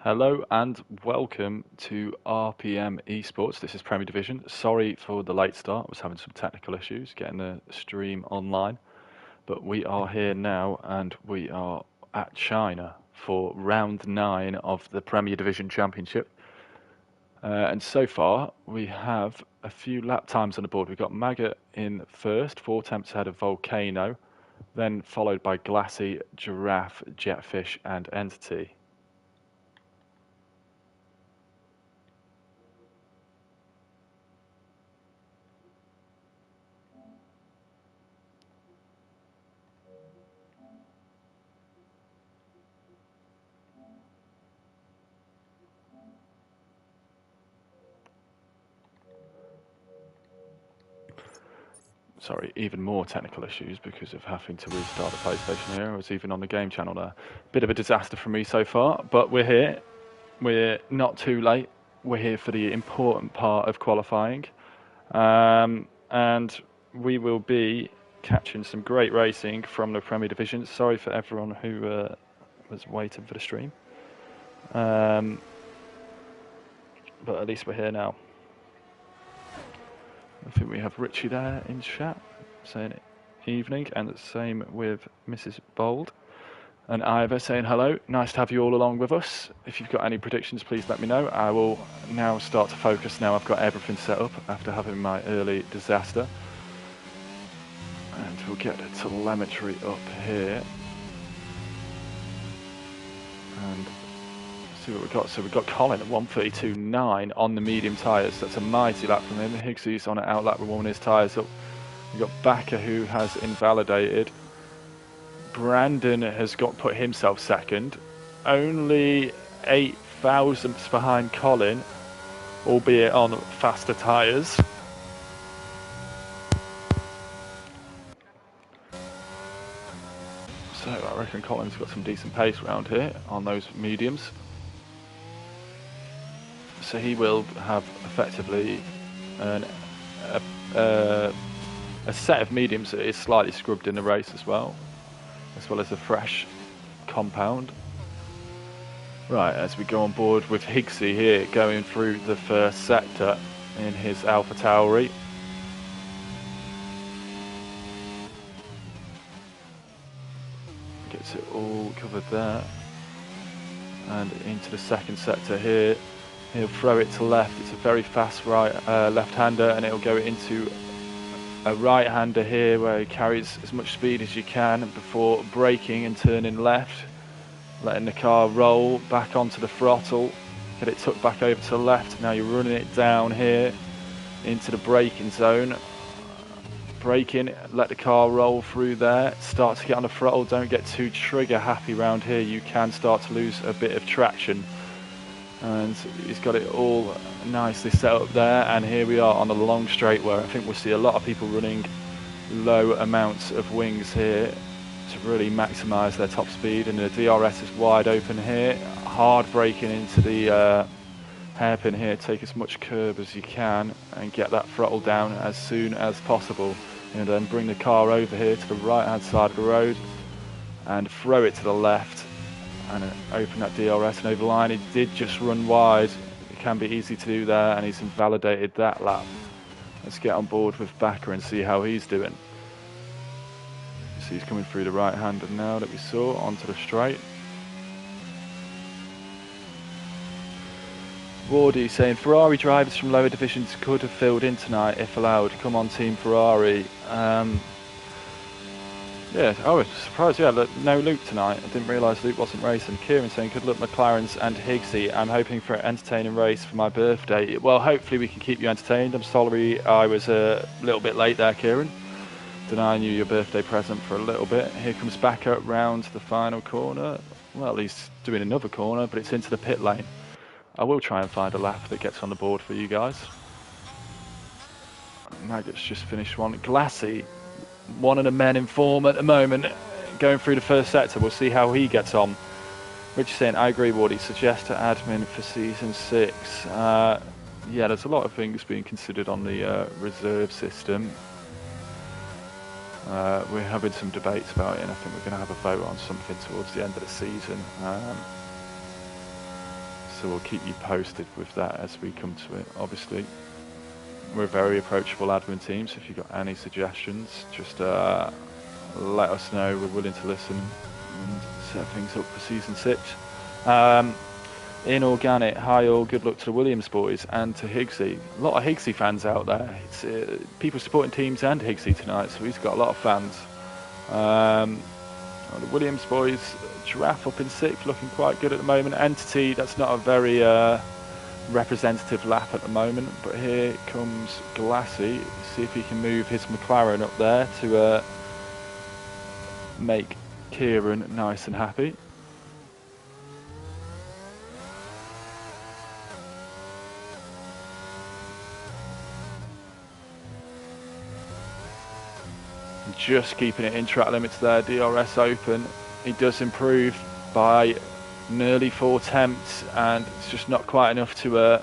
Hello and welcome to RPM Esports. This is Premier Division. Sorry for the late start. I was having some technical issues getting the stream online. But we are here now and we are at China for round 9 of the Premier Division Championship. And so far we have a few lap times on the board. We've got Maggot in first, 4 tenths ahead of Volcano, then followed by Glassy, Giraffe, Jetfish and Entity. Sorry, even more technical issues because of having to restart the PlayStation here. I was even on the game channel there. Bit of a disaster for me so far, but we're here. We're not too late. We're here for the important part of qualifying. And we will be catching some great racing from the Premier Division. Sorry for everyone who was waiting for the stream. But at least we're here now. I think we have Richie there in chat saying evening, and the same with Mrs. Bold. And Ivor saying hello. Nice to have you all along with us. If you've got any predictions, please let me know. I will now start to focus now I've got everything set up after having my early disaster. And we'll get the telemetry up here. And see what we've got. So we've got Colin at 1:32.9 on the medium tyres. That's a mighty lap from him. Higgsy's on an outlap with warming his tyres up. We've got Backer who has invalidated. Brandon has put himself second. Only 8 thousandths behind Colin, albeit on faster tyres. So I reckon Colin's got some decent pace around here on those mediums. So he will have effectively a set of mediums that is slightly scrubbed in the race as well as a fresh compound. Right, as we go on board with Higgsy here, going through the first sector in his Alpha Tauri. Gets it all covered there. And into the second sector here. He'll throw it to left. It's a very fast left-hander, and it'll go into a right-hander here where he carries as much speed as you can before braking and turning left, letting the car roll back onto the throttle, get it tucked back over to the left. Now you're running it down here into the braking zone. Braking, let the car roll through there, start to get on the throttle. Don't get too trigger happy around here. You can start to lose a bit of traction. And he's got it all nicely set up there, and here we are on a long straight where I think we'll see a lot of people running low amounts of wings here to really maximise their top speed, and the DRS is wide open here, hard braking into the hairpin here. Take as much curb as you can and get that throttle down as soon as possible, and then bring the car over here to the right hand side of the road and throw it to the left and open that DRS and over the line. He did just run wide. It can be easy to do there, and he's invalidated that lap. Let's get on board with Backer and see how he's doing. So he's coming through the right hander now that we saw onto the straight. Wardy saying Ferrari drivers from lower divisions could have filled in tonight if allowed. Come on, Team Ferrari. Yeah, I was surprised. Yeah, look, no Luke tonight. I didn't realise Luke wasn't racing. Kieran saying, good luck McLarens and Higgsy. I'm hoping for an entertaining race for my birthday. Well, hopefully we can keep you entertained. I'm sorry I was a little bit late there, Kieran. Denying you your birthday present for a little bit. Here comes Backer round the final corner. Well, he's doing another corner, but it's into the pit lane. I will try and find a lap that gets on the board for you guys. Maggot's just finished one. Glassy, one of the men in form at the moment, going through the first sector. We'll see how he gets on. Richard saying, I agree, Wardy. Suggest to admin for season 6. Yeah, there's a lot of things being considered on the reserve system. We're having some debates about it, and I think we're going to have a vote on something towards the end of the season. so we'll keep you posted with that as we come to it. Obviously, we're a very approachable admin team, so if you've got any suggestions, just let us know. We're willing to listen and set things up for season 6. Inorganic, hi all, good luck to the Williams boys and to Higgsy. A lot of Higgsy fans out there. It's people supporting teams and Higgsy tonight, so he's got a lot of fans. The Williams boys, Giraffe up in 6th, looking quite good at the moment. Entity, that's not a very representative lap at the moment, but here comes Glassy. See if he can move his McLaren up there to make Kieran nice and happy. Just keeping it in track limits there, DRS open. He does improve by nearly 4 tenths, and it's just not quite enough to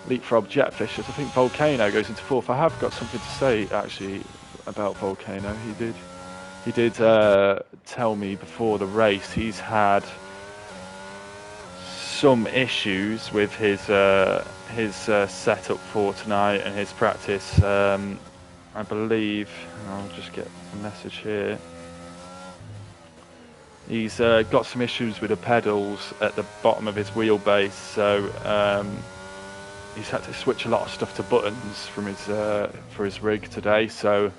leapfrog Jetfish. As I think Volcano goes into 4th. I have got something to say actually about Volcano. He did tell me before the race he's had some issues with his setup for tonight and his practice. I believe, I'll just get a message here. He's got some issues with the pedals at the bottom of his wheelbase, so he's had to switch a lot of stuff to buttons from his for his rig today. So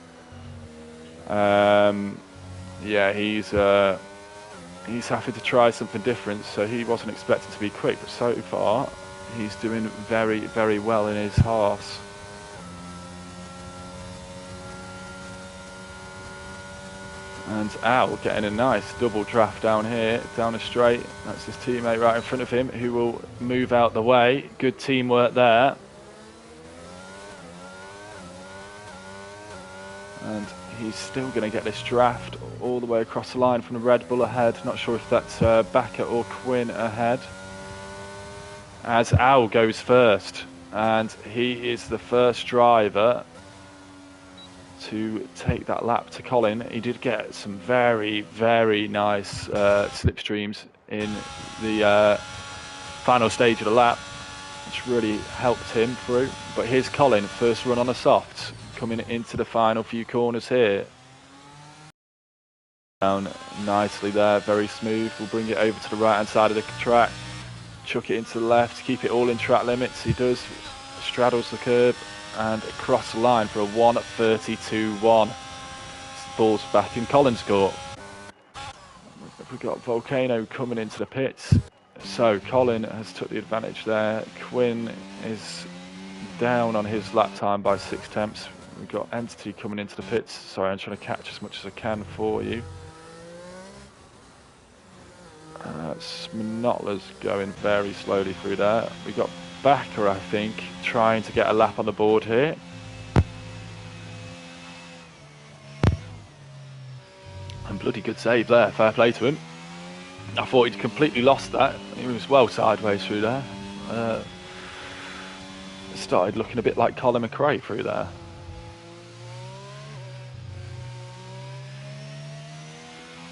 yeah, he's having to try something different. So he wasn't expecting to be quick, but so far he's doing very, very well in his horse. And Al getting a nice double draft down here, down a straight. That's his teammate right in front of him who will move out the way. Good teamwork there. And he's still going to get this draft all the way across the line from the Red Bull ahead. Not sure if that's Backer or Quinn ahead. As Al goes first. And he is the first driver to take that lap to Colin. He did get some very, very nice slipstreams in the final stage of the lap, which really helped him through. But here's Colin, first run on a soft, coming into the final few corners here. Down nicely there, very smooth. We'll bring it over to the right hand side of the track, chuck it into the left, keep it all in track limits. He does, straddles the curb and across the line for a 1:32.1. Ball's back in Colin's court. We've got Volcano coming into the pits. So Colin has took the advantage there. Quinn is down on his lap time by 6 tenths. We've got Entity coming into the pits. Sorry, I'm trying to catch as much as I can for you. Sminotla's going very slowly through there. We've got Backer, I think, trying to get a lap on the board here. And bloody good save there, fair play to him. I thought he'd completely lost that. He was well sideways through there. Started looking a bit like Colin McRae through there.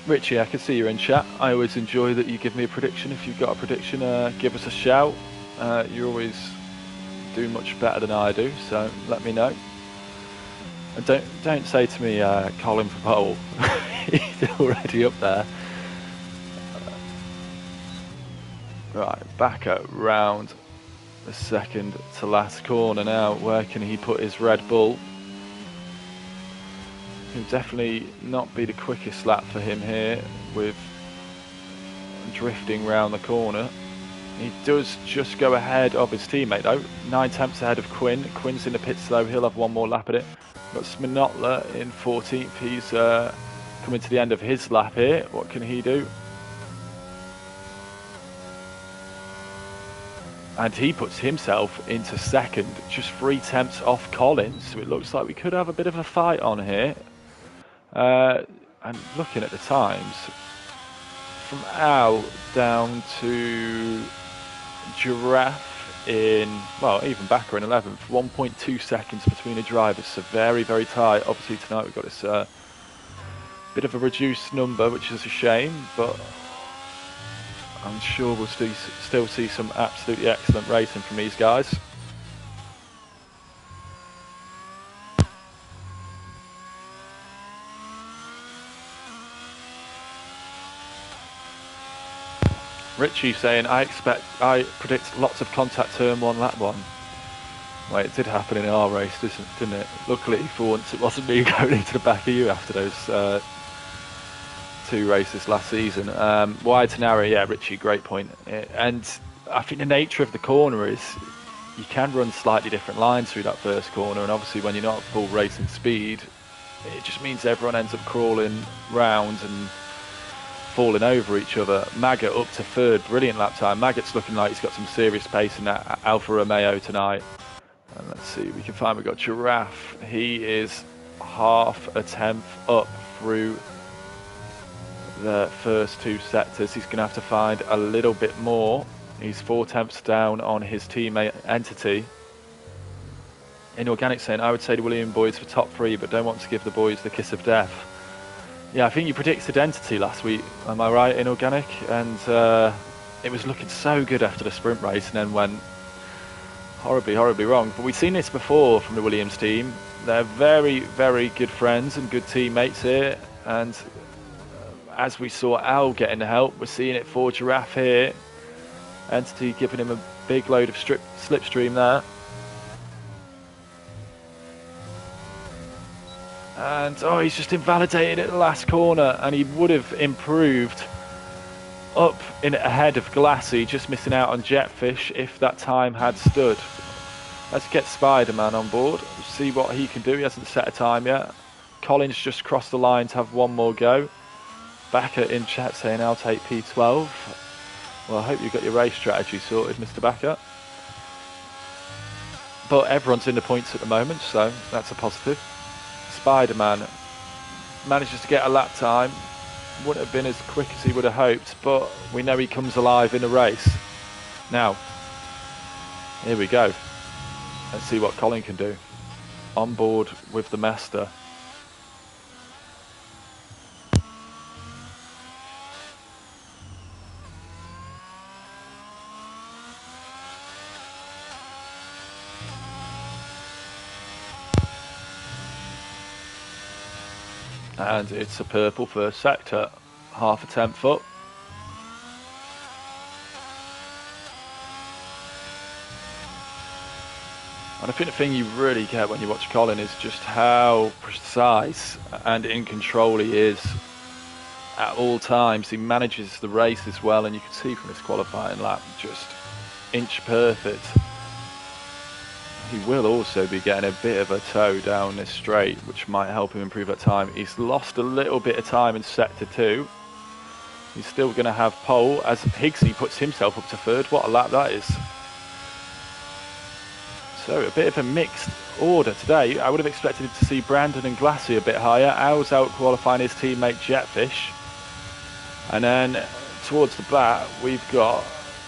Richie, I can see you're in chat. I always enjoy that you give me a prediction. If you've got a prediction, give us a shout. You always do much better than I do, so let me know. And don't say to me, Colin for pole. He's already up there. Right, back at round the second to last corner now. Where can he put his Red Bull? He'll definitely not be the quickest lap for him here with drifting round the corner. He does just go ahead of his teammate though, 9 tenths ahead of Quinn. Quinn's in the pits though, he'll have one more lap at it. Got Sminotla in 14th, he's coming to the end of his lap here. What can he do? And he puts himself into second, just 3 tenths off Collins. So it looks like we could have a bit of a fight on here. And looking at the times, from Al down to Giraffe in, well, even Backer in 11th, 1.2 seconds between the drivers, so very, very tight. Obviously tonight we've got this bit of a reduced number, which is a shame, but I'm sure we'll still see some absolutely excellent racing from these guys. Richie saying, I predict lots of contact turn 1, lap 1. Well, it did happen in our race, didn't it? Luckily for once it wasn't me going into the back of you after those 2 races last season. Wide to narrow, yeah, Richie, great point. And I think the nature of the corner is you can run slightly different lines through that first corner, and obviously when you're not at full racing speed, it just means everyone ends up crawling round and falling over each other. Maggot up to 3rd, brilliant lap time. Maggot's looking like he's got some serious pace in that Alfa Romeo tonight. And let's see, we can find we've got Giraffe. He is half a tenth up through the first 2 sectors. He's going to have to find a little bit more. He's 4 tenths down on his teammate Entity. Inorganic saying, I would say the William boys for top 3, but don't want to give the boys the kiss of death. Yeah, I think you predicted Entity last week, am I right, Inorganic? And it was looking so good after the sprint race and then went horribly wrong. But we've seen this before from the Williams team. They're very, very good friends and good teammates here. And as we saw Al getting the help, we're seeing it for Giraffe here. Entity giving him a big load of slipstream there. And he's just invalidated at the last corner, and he would have improved up in ahead of Glassy, just missing out on Jetfish if that time had stood. Let's get Spider-Man on board, see what he can do. He hasn't set a time yet. Collins just crossed the line to have one more go. Backer in chat saying I'll take P12. Well, I hope you've got your race strategy sorted, Mr. Backer. But everyone's in the points at the moment, so that's a positive. Spider-Man manages to get a lap time. Wouldn't have been as quick as he would have hoped, but we know he comes alive in a race. Now, here we go. Let's see what Colin can do. On board with the master. And it's a purple first sector, half a tenth up. And I think the thing you really get when you watch Colin is just how precise and in control he is at all times. He manages the race as well, and you can see from his qualifying lap, just inch perfect. He will also be getting a bit of a tow down this straight, which might help him improve that time. He's lost a little bit of time in sector 2. He's still going to have pole as Higgsy puts himself up to 3rd. What a lap that is. So a bit of a mixed order today. I would have expected to see Brandon and Glassy a bit higher. Al's out qualifying his teammate Jetfish. And then towards the back, we've got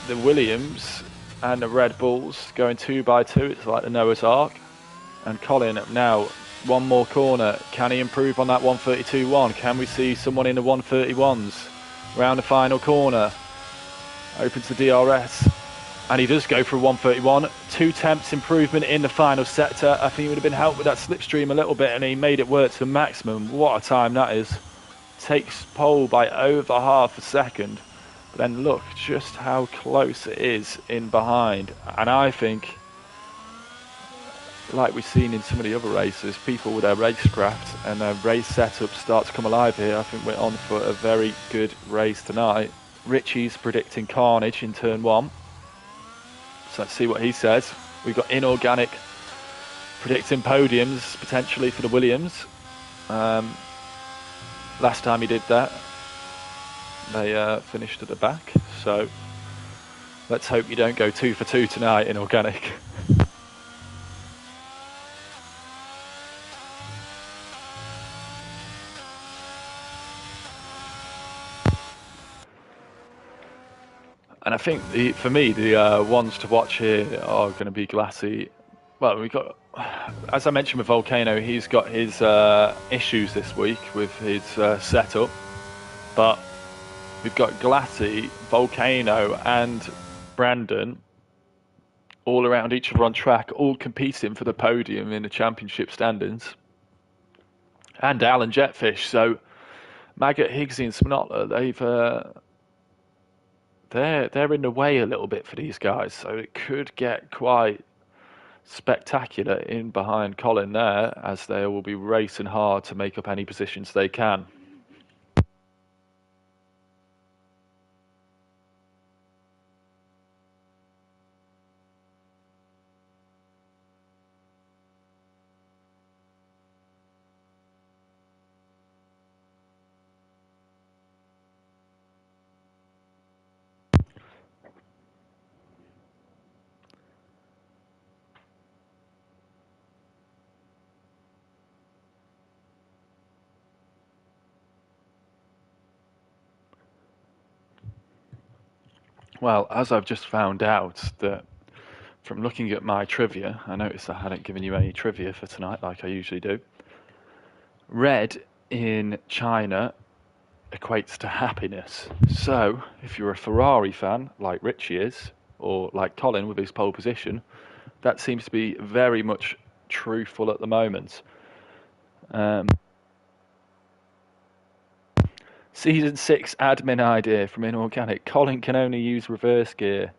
the Williams and the Red Bulls going 2 by 2. It's like the Noah's Ark. And Colin now one more corner. Can he improve on that 132.1? Can we see someone in the 131s round the final corner? Opens the DRS, and he does go for a 131. 2 tenths improvement in the final sector. I think he would have been helped with that slipstream a little bit, and he made it work to the maximum. What a time that is. Takes pole by over half a second. But then look just how close it is in behind. And I think, like we've seen in some of the other races, people with their racecraft and their race setup start to come alive here. I think we're on for a very good race tonight. Richie's predicting carnage in turn 1. So let's see what he says. We've got Inorganic predicting podiums potentially for the Williams. Last time he did that, they finished at the back. So let's hope you don't go 2 for 2 tonight, Inorganic. And I think for me, the ones to watch here are going to be Glassy. Well, we've got, as I mentioned with Volcano, he's got his issues this week with his setup. But We've got Glassy, Volcano, and Brandon all around each other on track, all competing for the podium in the championship standings. And Alan Jetfish. So Maggot, Higgsy, and Smnotler, they're in the way a little bit for these guys. So it could get quite spectacular in behind Colin there, as they will be racing hard to make up any positions they can. Well, as I've just found out that from looking at my trivia, I noticed I hadn't given you any trivia for tonight like I usually do. Red in China equates to happiness. So, if you're a Ferrari fan, like Richie is, or like Colin with his pole position, that seems to be very much truthful at the moment. Season 6 admin idea from Inorganic. Colin can only use reverse gear.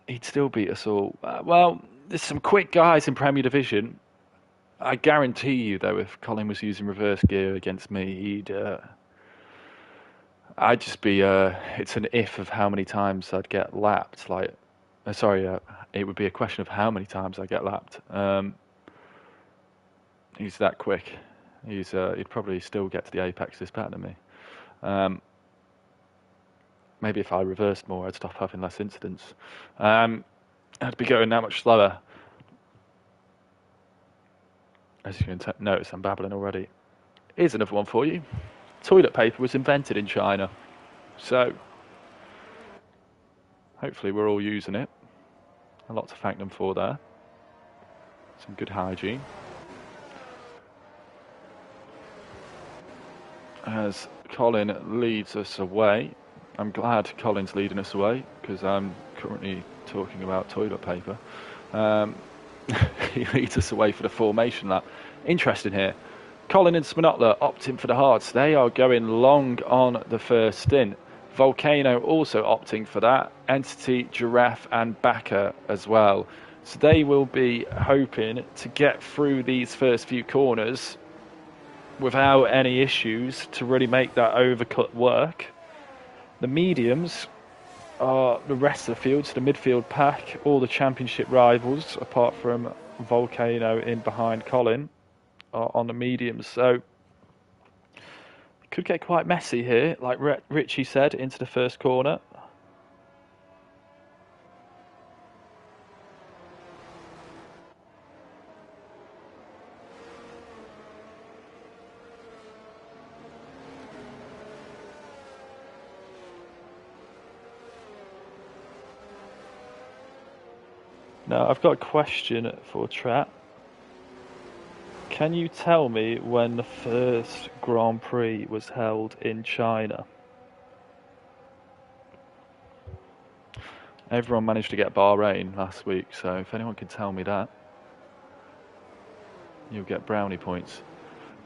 He'd still beat us all. Well, there's some quick guys in Premier Division. I guarantee you, though, if Colin was using reverse gear against me, I'd just be. It's an if of how many times I'd get lapped. It would be a question of how many times I get lapped. He's that quick. He'd probably still get to the apex better than me. Maybe if I reversed more, I'd stop having less incidents. I'd be going that much slower. As you can notice, I'm babbling already. Here's another one for you. Toilet paper was invented in China. So, hopefully we're all using it. A lot to thank them for there. Some good hygiene. As Colin leads us away. I'm glad Colin's leading us away, because I'm currently talking about toilet paper. He leads us away for the formation lap. Interesting here. Colin and Smnotler opting for the hards. They are going long on the first stint. Volcano also opting for that. Entity, Giraffe and Backer as well. So they will be hoping to get through these first few corners without any issues to really make that overcut work. The mediums are the rest of the field, so the midfield pack, all the championship rivals, apart from Volcano in behind Colin, are on the mediums. So it could get quite messy here, like Richie said, into the first corner. Now, I've got a question for chat. Can you tell me when the first Grand Prix was held in China? Everyone managed to get Bahrain last week, so if anyone can tell me that, you'll get brownie points.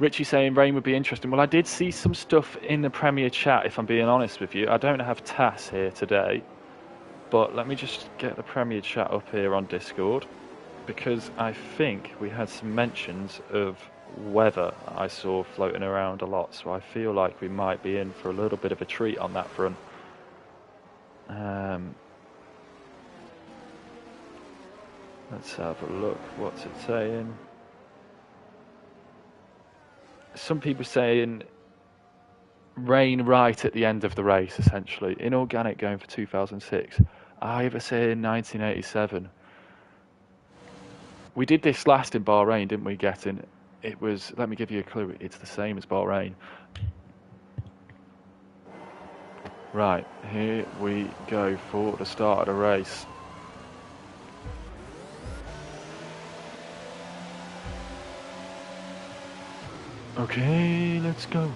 Richie saying rain would be interesting. Well, I did see some stuff in the Premier chat, if I'm being honest with you. I don't have TAS here today, but let me just get the Premier chat up here on Discord, because I think we had some mentions of weather I saw floating around a lot, so I feel like we might be in for a little bit of a treat on that front. Let's have a look. What's it saying? Some people saying rain right at the end of the race, essentially. Inorganic going for 2006. Ivor saying 1987. We did this last in Bahrain, didn't we, Getting? It was, let me give you a clue, it's the same as Bahrain. Right, here we go for the start of the race. Okay, let's go.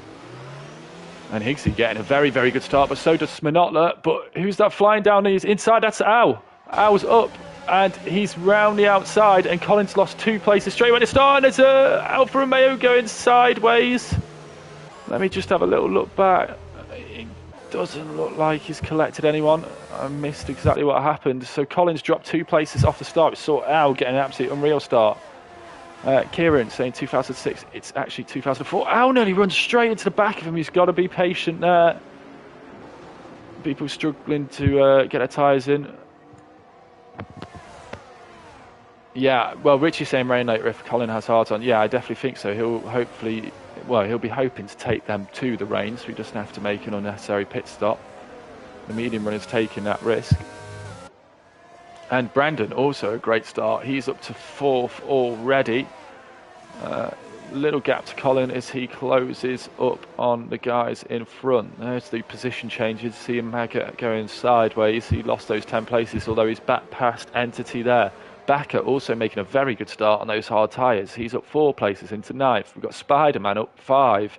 And Higgsy getting a very, very good start, but so does Sminotler. But who's that flying down these inside? That's Al. Al's up, and he's round the outside, and Collins lost 2 places straight away to start, and there's Alfa Romeo going sideways. Let me just have a little look back. It doesn't look like he's collected anyone. I missed exactly what happened. So Collins dropped 2 places off the start. We saw Al get an absolute unreal start. Kieran saying 2006, it's actually 2004. Al nearly runs straight into the back of him. He's got to be patient there. People struggling to get their tyres in. Yeah, well, Richie's saying rain later if Colin has hards on. Yeah, I definitely think so. He'll be hoping to take them to the rain, so he doesn't have to make an unnecessary pit stop. The medium runner's taking that risk. And Brandon, also a great start. He's up to 4th already. Little gap to Colin as he closes up on the guys in front. There's the position changes. See him going sideways. He lost those 10 places, although he's back past Entity there. Backer also making a very good start on those hard tyres. He's up 4 places into 9th. We've got Spider-Man up 5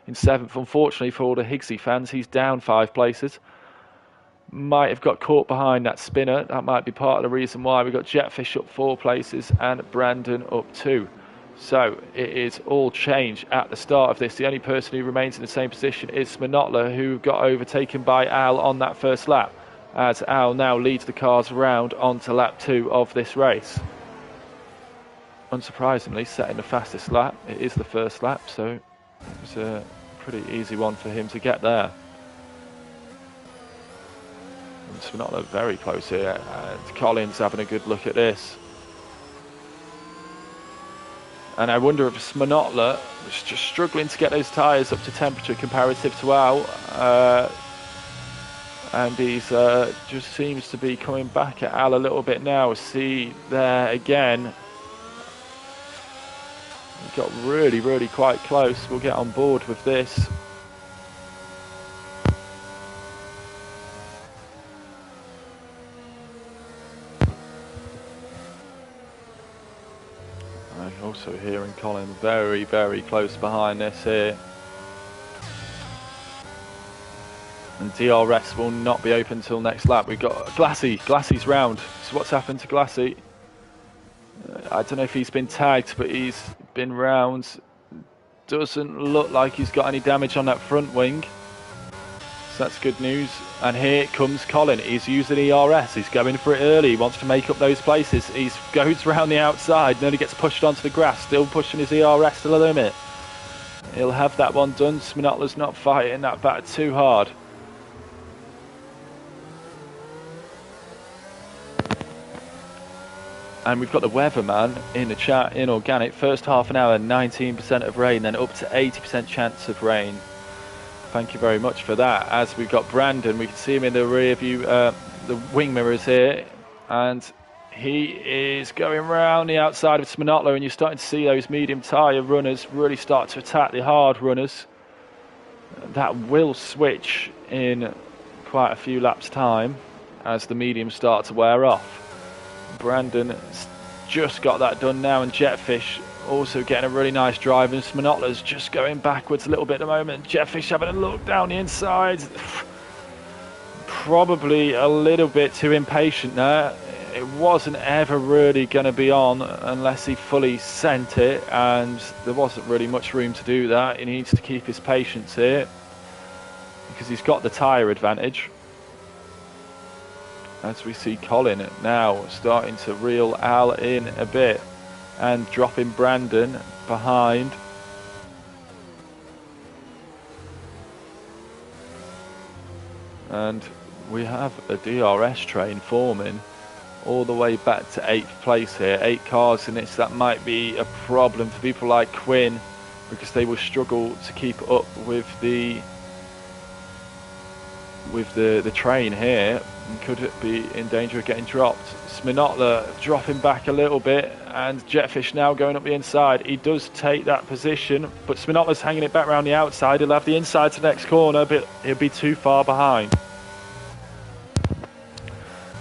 in 7th. Unfortunately for all the Higgsy fans, he's down 5 places. Might have got caught behind that spinner. That might be part of the reason why. We've got Jetfish up 4 places and Brandon up 2. So it is all change at the start of this. The only person who remains in the same position is Sminotler, who got overtaken by Al on that first lap, as Al now leads the cars round onto lap 2 of this race. Unsurprisingly, setting the fastest lap. It is the first lap, so it was a pretty easy one for him to get there. Sminotler very close here, and Collins having a good look at this. And I wonder if Sminotler was just struggling to get those tyres up to temperature comparative to Al. And he's just seems to be coming back at Al a little bit now. See there again. He got really, really quite close. We'll get on board with this. Also hearing Colin very, very close behind this here. And DRS will not be open until next lap. We've got Glassy. Glassy's round. So what's happened to Glassy? I don't know if he's been tagged, but he's been round. Doesn't look like he's got any damage on that front wing. So that's good news. And here comes Colin. He's using ERS. He's going for it early. He wants to make up those places. He goes around the outside. Nearly gets pushed onto the grass. Still pushing his ERS to the limit. He'll have that one done. Sminotler's not fighting that back too hard. And we've got the weatherman in the chat in organic. First half an hour, 19% of rain, then up to 80% chance of rain. Thank you very much for that. As we've got Brandon, we can see him in the rear view, the wing mirrors here, and he is going round the outside of Sminotler, and you're starting to see those medium tyre runners really start to attack the hard runners. That will switch in quite a few laps' time as the mediums start to wear off. Brandon just got that done now, and Jetfish also getting a really nice drive, and Sminotler's just going backwards a little bit at the moment. Jetfish having a look down the inside. Probably a little bit too impatient there. It wasn't ever really going to be on unless he fully sent it, and there wasn't really much room to do that. He needs to keep his patience here because he's got the tyre advantage. As we see Colin now starting to reel Al in a bit and dropping Brandon behind. And we have a DRS train forming all the way back to 8th place here. 8 cars in this. That might be a problem for people like Quinn because they will struggle to keep up with the train here and could be in danger of getting dropped. Sminotler dropping back a little bit, and Jetfish now going up the inside. He does take that position, but Sminotler's hanging it back around the outside. He'll have the inside to the next corner, but he'll be too far behind.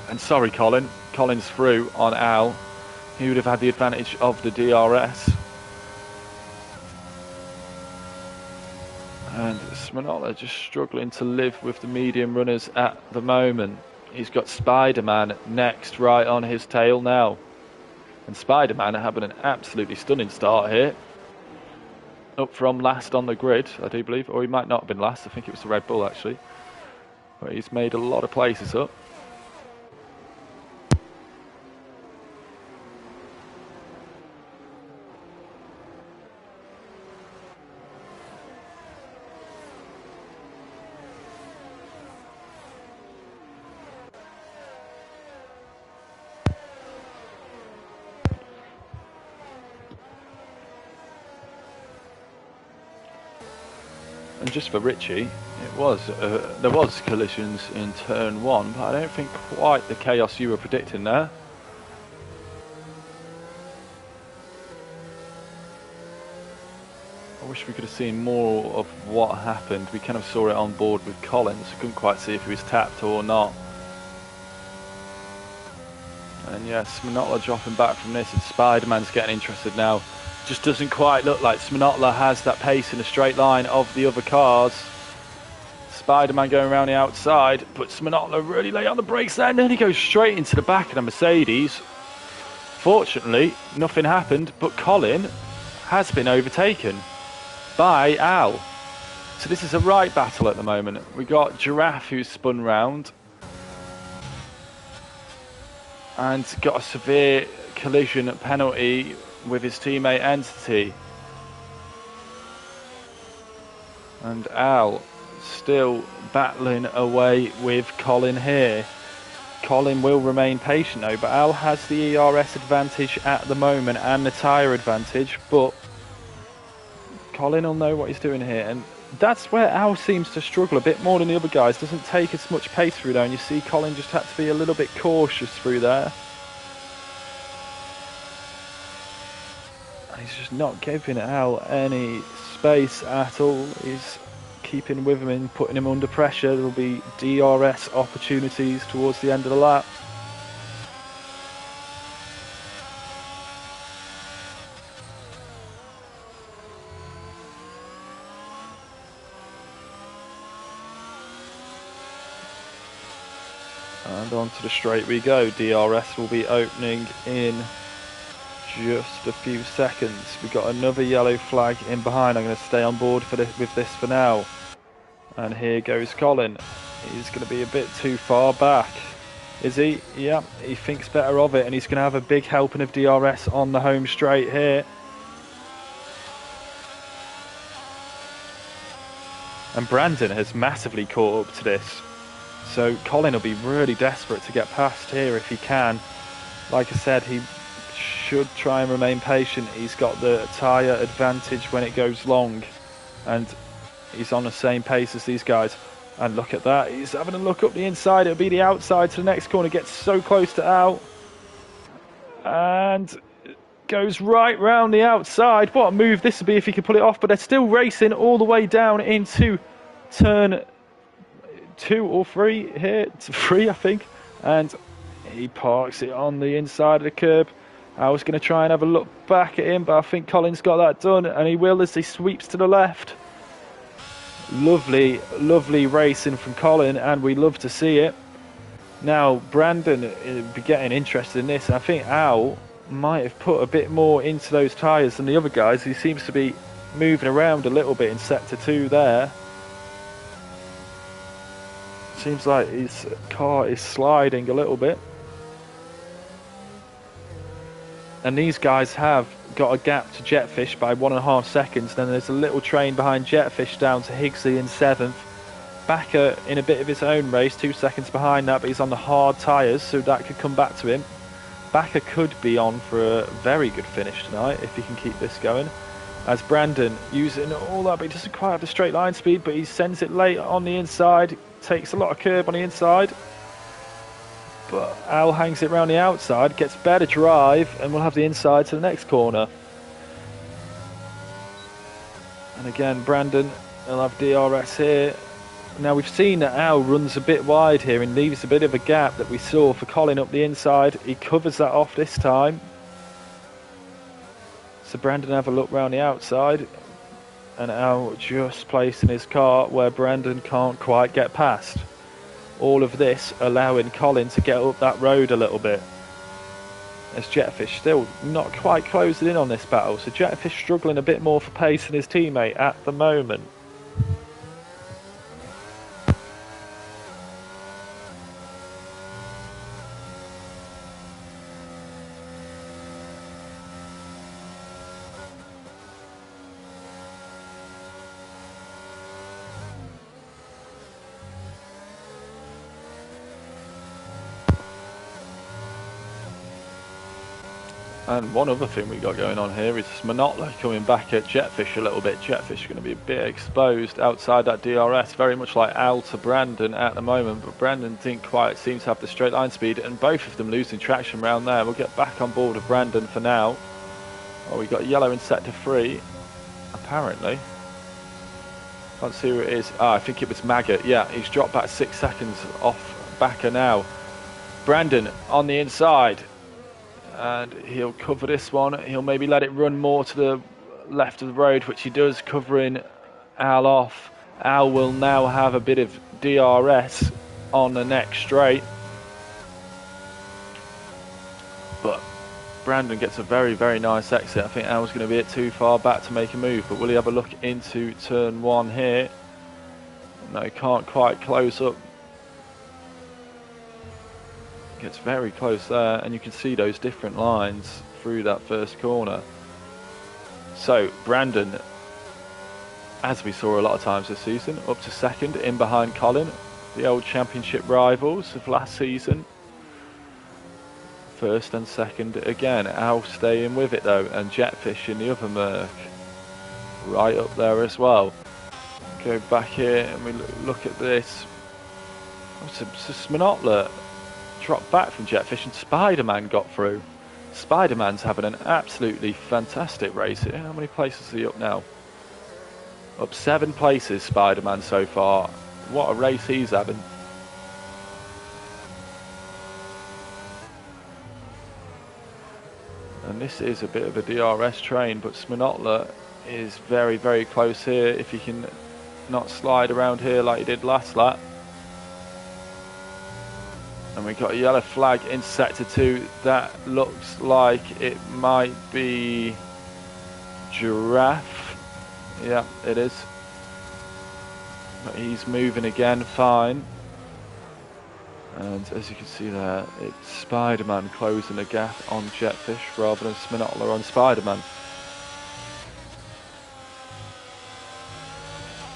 And sorry, Colin. Colin's through on Al. He would have had the advantage of the DRS. And Sminola just struggling to live with the medium runners at the moment. He's got Spider-Man next, right on his tail now. And Spider-Man having an absolutely stunning start here. Up from last on the grid, I do believe. Or he might not have been last. I think it was the Red Bull, actually. But he's made a lot of places up. And just for Richie, there was collisions in turn 1, but I don't think quite the chaos you were predicting there. I wish we could have seen more of what happened. We kind of saw it on board with Collins. We couldn't quite see if he was tapped or not. And yeah, Sminola dropping back from this, and Spider-Man's getting interested now. Just doesn't quite look like Sminola has that pace in a straight line of the other cars. Spider-Man going around the outside, but Sminola really late on the brakes there, and then he goes straight into the back of the Mercedes. Fortunately, nothing happened, but Colin has been overtaken by Al. So this is a right battle at the moment. We got Giraffe who's spun round and got a severe collision penalty with his teammate Entity. And Al still battling away with Colin here. Colin will remain patient though, but Al has the ERS advantage at the moment and the tyre advantage, but Colin will know what he's doing here, and that's where Al seems to struggle a bit more than the other guys. Doesn't take as much pace through there, and you see Colin just had to be a little bit cautious through there. He's just not giving Al any space at all. He's keeping with him and putting him under pressure. There'll be DRS opportunities towards the end of the lap. And onto the straight we go. DRS will be opening in just a few seconds. We got another yellow flag in behind. I'm going to stay on board with this for now. And here goes Colin. He's going to be a bit too far back. Is he? Yeah, he thinks better of it, and he's going to have a big helping of DRS on the home straight here. And Brandon has massively caught up to this. So Colin will be really desperate to get past here if he can. Like I said, he should try and remain patient. He's got the tyre advantage when it goes long, and he's on the same pace as these guys. And look at that, he's having a look up the inside. It'll be the outside to the next corner, gets so close to Al, and goes right round the outside. What a move this would be if he could pull it off, but they're still racing all the way down into turn 2 or 3 here. It's 3, I think, and he parks it on the inside of the curb. I was going to try and have a look back at him, but I think Colin's got that done, and he will as he sweeps to the left. Lovely, lovely racing from Colin, and we love to see it. Now, Brandon will be getting interested in this, and I think Al might have put a bit more into those tyres than the other guys. He seems to be moving around a little bit in sector 2 there. Seems like his car is sliding a little bit. And these guys have got a gap to Jetfish by 1.5 seconds. Then there's a little train behind Jetfish down to Higgsy in 7th. Backer in a bit of his own race, 2 seconds behind that, but he's on the hard tyres, so that could come back to him. Backer could be on for a very good finish tonight if he can keep this going. As Brandon using all that, but he doesn't quite have the straight line speed, but he sends it late on the inside, takes a lot of curb on the inside. But Al hangs it around the outside, gets better drive, and we'll have the inside to the next corner. And again, Brandon will have DRS here. Now we've seen that Al runs a bit wide here and leaves a bit of a gap that we saw for Colin up the inside. He covers that off this time. So Brandon have a look round the outside. and Al just placing his car where Brandon can't quite get past. All of this allowing Colin to get up that road a little bit. As Jetfish still not quite closing in on this battle, so Jetfish struggling a bit more for pace than his teammate at the moment. And one other thing we got going on here is Smanotla coming back at Jetfish a little bit. Jetfish going to be a bit exposed outside that DRS, very much like Al to Brandon at the moment, but Brandon didn't quite seem to have the straight line speed, and both of them losing traction around there. We'll get back on board with Brandon for now. Oh, we got yellow in sector 3, apparently. Can't see who it is. Ah, I think it was Maggot. Yeah, he's dropped back 6 seconds off Backer now. Brandon on the inside. And he'll cover this one. He'll maybe let it run more to the left of the road, which he does, covering Al off. Al will now have a bit of DRS on the next straight. But Brandon gets a very, very nice exit. I think Al's going to be too far back to make a move. But will he have a look into turn 1 here? No, he can't quite close up. Gets very close there, and you can see those different lines through that first corner. So Brandon, as we saw a lot of times this season, up to second, in behind Colin, the old championship rivals of last season. First and second again. Al staying with it though, and Jetfish in the other Merc right up there as well. Go back here and we look at this. So Smanotla dropped back from Jetfish, and Spider-Man got through. Spider-Man's having an absolutely fantastic race here. How many places is he up now? Up 7 places, Spider-Man, so far. What a race he's having. And this is a bit of a DRS train, but Smanotla is very, very close here. If he can not slide around here like he did last lap. And we've got a yellow flag in sector 2. That looks like it might be Giraffe. Yeah, it is. But he's moving again, fine. And as you can see there, it's Spider-Man closing the gap on Jetfish rather than Smanotla on Spider-Man.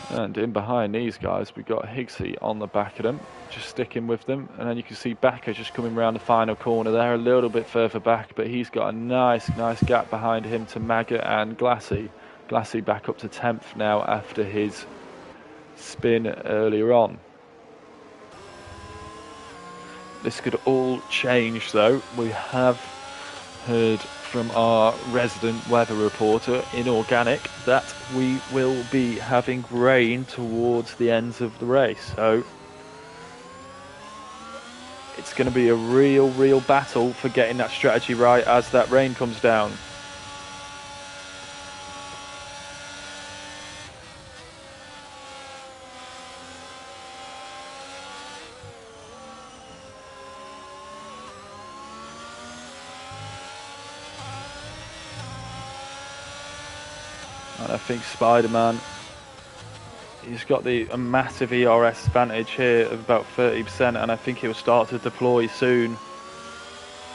And in behind these guys, we've got Higgsy on the back of them, just sticking with them. And then you can see Backer just coming around the final corner there, a little bit further back, but he's got a nice gap behind him to Maggot and Glassy. Glassy back up to 10th now after his spin earlier on. This could all change though. We have heard from our resident weather reporter in Organic that we will be having rain towards the ends of the race, so it's going to be a real battle for getting that strategy right as that rain comes down. And I think Spider-Man, he's got a massive ERS advantage here of about 30%, and I think he'll start to deploy soon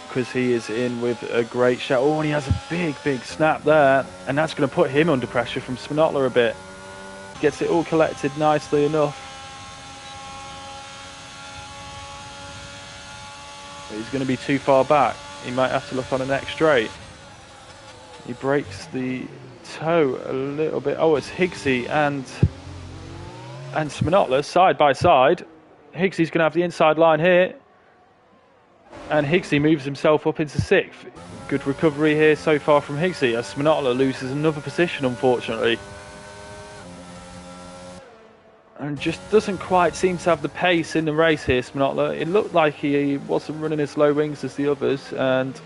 because he is in with a great shot. Oh, and he has a big snap there, and that's going to put him under pressure from Smanotla a bit. Gets it all collected nicely enough. But he's going to be too far back. He might have to look on the next straight. He breaks the toe a little bit. Oh, it's Higgsy and Smanotla side by side. Higgsy's going to have the inside line here, and Higgsy moves himself up into 6th. Good recovery here so far from Higgsy as Smanotla loses another position, unfortunately, and just doesn't quite seem to have the pace in the race here. Smanotla, it looked like he wasn't running as low wings as the others, and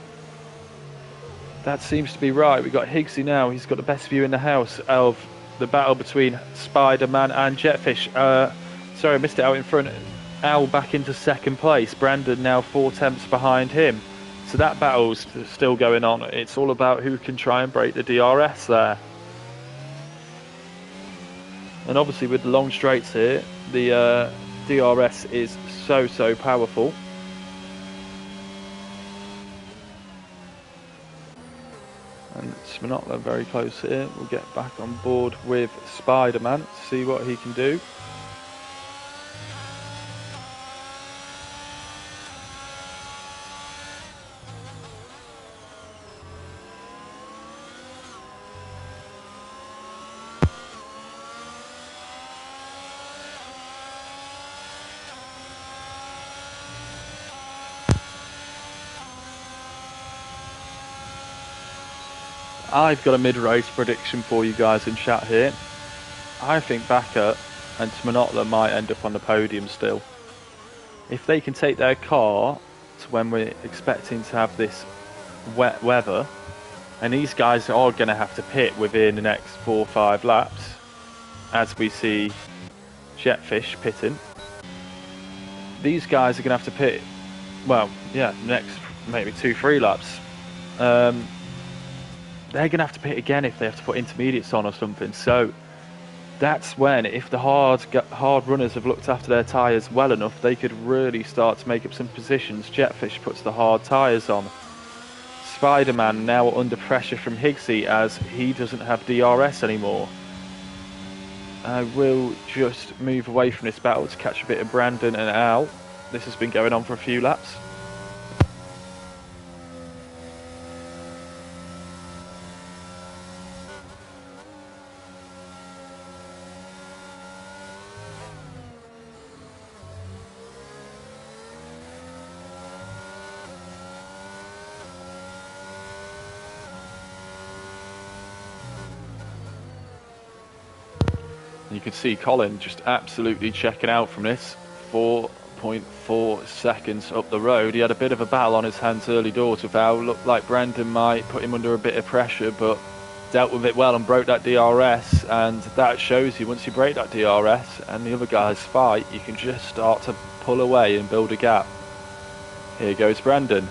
that seems to be right. We've got Higgsy now. He's got the best view in the house of the battle between Spider-Man and Jetfish. Sorry, I missed it out in front. Al back into second place. Brandon now 4 tenths behind him. So that battle's still going on. It's all about who can try and break the DRS there. And obviously with the long straights here, the DRS is so powerful. And Sminotler very close here. We'll get back on board with Spider-Man, see what he can do. I've got a mid-race prediction for you guys in chat here. I think Bakker and Sminotler might end up on the podium still. If they can take their car to when we're expecting to have this wet weather, and these guys are going to have to pit within the next 4 or 5 laps, as we see Jetfish pitting. These guys are going to have to pit, well, yeah, next maybe 2-3 laps. They're going to have to pit again if they have to put intermediates on or something. So that's when, if the hard runners have looked after their tyres well enough, they could really start to make up some positions. Jetfish puts the hard tyres on. Spider-Man now under pressure from Higgsy as he doesn't have DRS anymore. I will just move away from this battle to catch a bit of Brandon and Al. This has been going on for a few laps. You can see Colin just absolutely checking out from this. 4.4 seconds up the road. He had a bit of a battle on his hands early doors with Al. Looked like Brandon might put him under a bit of pressure, but dealt with it well and broke that DRS. And that shows you, once you break that DRS and the other guys fight, you can just start to pull away and build a gap. Here goes Brandon.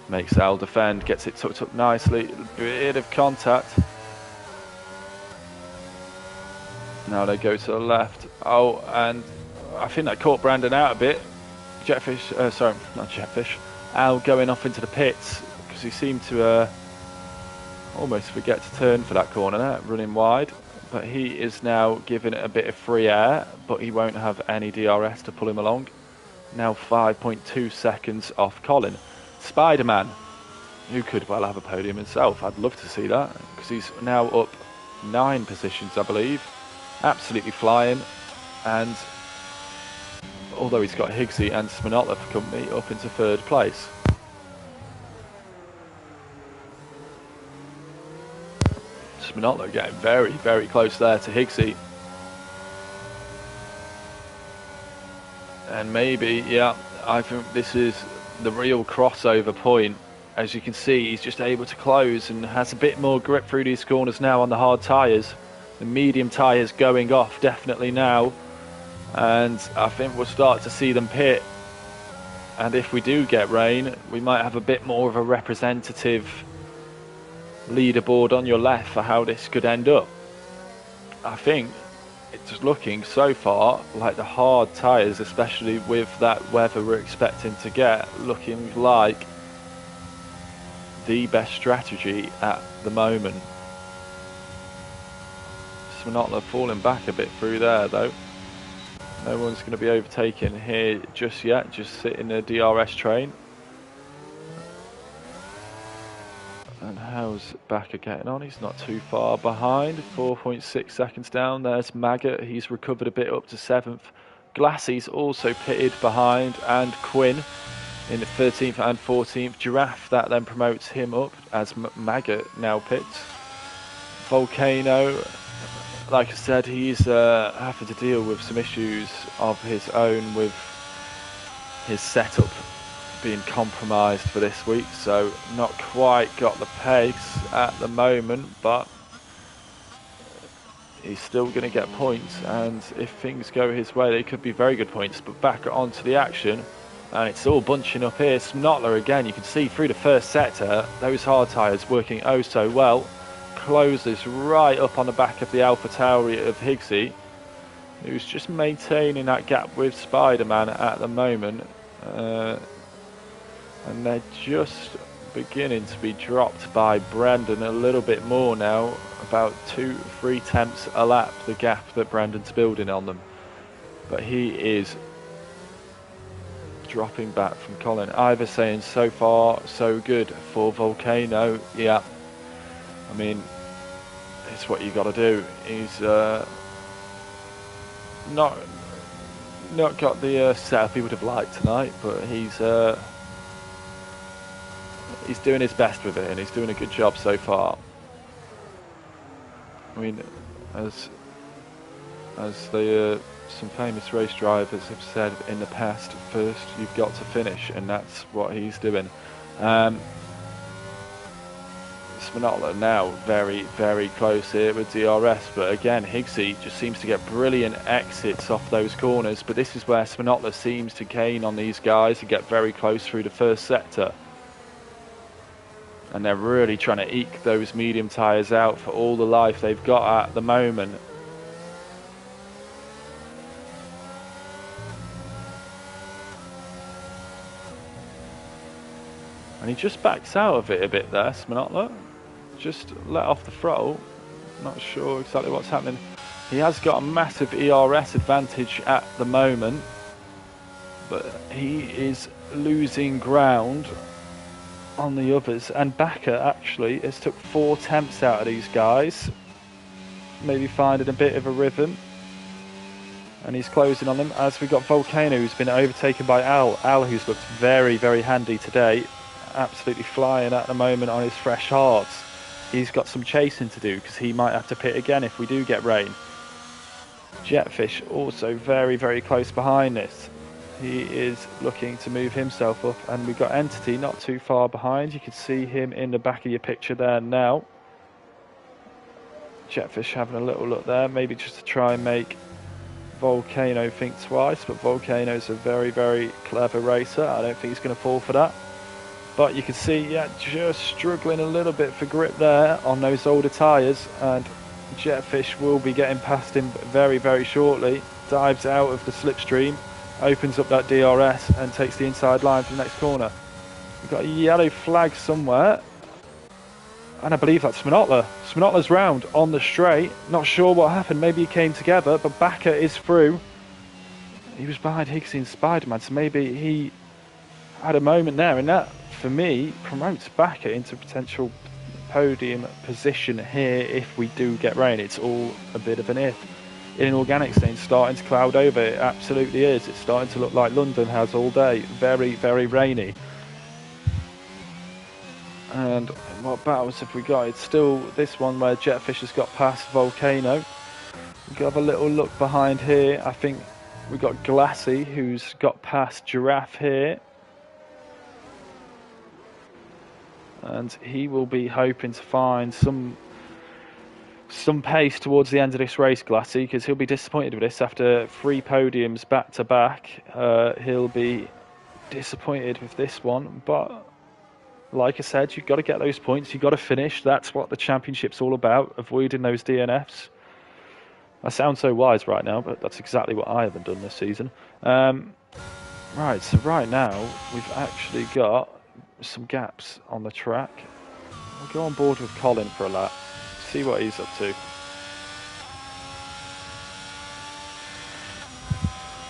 Makes Al defend, gets it tucked up nicely. A bit of contact. Now they go to the left. Oh, and I think that caught Brandon out a bit. Jetfish, sorry, not Jetfish. Al going off into the pits because he seemed to almost forget to turn for that corner there, running wide. But he is now given it a bit of free air, but he won't have any DRS to pull him along. Now 5.2 seconds off Colin. Spider-Man, who could well have a podium himself. I'd love to see that because he's now up 9 positions, I believe. Absolutely flying, and although he's got Higgsy and Sminotler for company, up into 3rd place. Sminotler getting very close there to Higgsy, and maybe, yeah, I think this is the real crossover point. As you can see, he's just able to close and has a bit more grip through these corners now on the hard tyres. The medium tyres going off definitely now, and I think we'll start to see them pit. And if we do get rain, we might have a bit more of a representative leaderboard on your left for how this could end up. I think it's looking so far like the hard tyres, especially with that weather we're expecting to get, looking like the best strategy at the moment. Sminotler falling back a bit through there though. No one's going to be overtaken here just yet, just sitting the DRS train. And how's Bakker getting on? He's not too far behind, 4.6 seconds down. There's Maggot, he's recovered a bit up to 7th. Glassy's also pitted behind, and Quinn in the 13th and 14th. Giraffe, that then promotes him up as Maggot now pits. Volcano, like I said, he's having to deal with some issues of his own with his setup being compromised for this week, so not quite got the pace at the moment, but he's still going to get points, and if things go his way, they could be very good points. But back onto the action, and it's all bunching up here. Smnotler again, you can see through the first sector, those hard tyres working oh so well. Closes right up on the back of the Alpha Tauri of Higgsy, who's just maintaining that gap with Spider-Man at the moment. And they're just beginning to be dropped by Brandon a little bit more now, about 2-3 tenths a lap, the gap that Brandon's building on them. But he is dropping back from Colin. Ivor saying so far so good for Volcano. Yeah, I mean, it's what you got to do. He's not got the setup he would have liked tonight, but he's doing his best with it, and he's doing a good job so far. I mean, as some famous race drivers have said in the past, first you've got to finish, and that's what he's doing. Smnotler now very, very close here with DRS, but again, Higgsy just seems to get brilliant exits off those corners, but this is where Smnotler seems to gain on these guys and get very close through the first sector. And they're really trying to eke those medium tyres out for all the life they've got at the moment. And he just backs out of it a bit there, Smnotler. Just let off the throttle. Not sure exactly what's happening. He has got a massive ERS advantage at the moment, but he is losing ground on the others. And Bakker actually has took 4 tenths out of these guys, maybe finding a bit of a rhythm, and he's closing on them. As we got Volcano, who's been overtaken by Al, who's looked very, very handy today, absolutely flying at the moment on his fresh hards. He's got some chasing to do because he might have to pit again if we do get rain. Jetfish also very, very close behind this. He is looking to move himself up, and we've got Entity not too far behind. You can see him in the back of your picture there now. Jetfish having a little look there, maybe just to try and make Volcano think twice, but Volcano's a very, very clever racer. I don't think he's going to fall for that. But you can see, yeah, just struggling a little bit for grip there on those older tyres, and Jetfish will be getting past him very, very shortly. Dives out of the slipstream, opens up that DRS and takes the inside line for the next corner. We've got a yellow flag somewhere, and I believe that's Smnotler. Smnotler's round on the straight. Not sure what happened, maybe he came together, but Bakker is through. He was behind Higgsy and Spider-Man, so maybe he had a moment there, and that, for me, promotes Bakker into potential podium position here if we do get rain. It's all a bit of an if. In organic scene, starting to cloud over. It absolutely is. It's starting to look like London has all day. Very, very rainy. And what battles have we got? It's still this one where Jetfish has got past Volcano. We have a little look behind here. I think we've got Glassy, who's got past Giraffe here. And he will be hoping to find some pace towards the end of this race, Glassy, because he'll be disappointed with this after 3 podiums back to back. He'll be disappointed with this one, but like I said, you've got to get those points, you've got to finish. That's what the championship's all about, avoiding those DNFs. I sound so wise right now, but that's exactly what I haven't done this season. Right, so right now we've actually got some gaps on the track. We'll go on board with Colin for a lap, see what he's up to.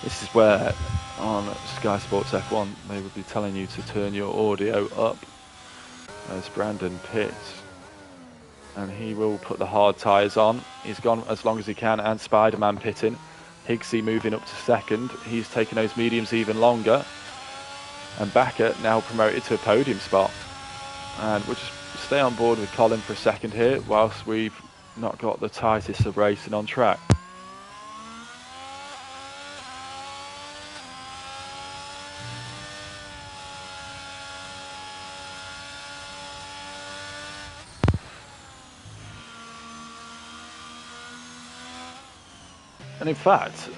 This is where on Sky Sports F1 they would be telling you to turn your audio up as Brandon pits, and he will put the hard tyres on. He's gone as long as he can, and Spider-Man pitting. Higgsy moving up to second. He's taking those mediums even longer. And Bakker now promoted to a podium spot. And we'll just stay on board with Colin for a second here whilst we've not got the tightest of racing on track. And in fact,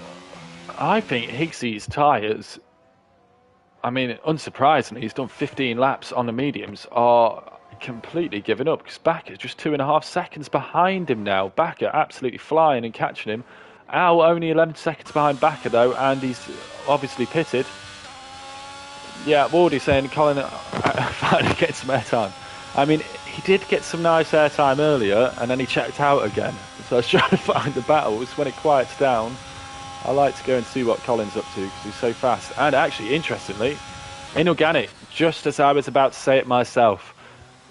I think Higgsy's tyres, I mean, unsurprisingly, he's done 15 laps on the mediums, are completely given up because Bakker just 2.5 seconds behind him now. Bakker absolutely flying and catching him. Al only 11 seconds behind Bakker though, and he's obviously pitted. Yeah, Wardy saying Colin finally gets some airtime. I mean, he did get some nice airtime earlier, and then he checked out again. So I was trying to find the battles. When it quiets down, I like to go and see what Colin's up to because he's so fast. And actually, interestingly, inorganic, just as I was about to say it myself.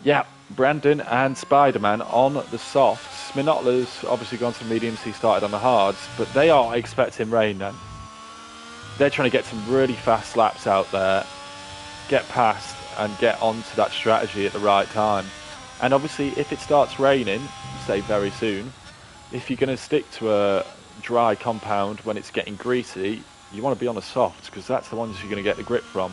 Yeah, Brandon and Spider-Man on the softs. Minotla's obviously gone to the mediums, he started on the hards, but they are expecting rain then. They're trying to get some really fast laps out there, get past and get onto that strategy at the right time. And obviously if it starts raining, say very soon, if you're going to stick to a dry compound when it's getting greasy, you want to be on the softs because that's the ones you're going to get the grip from.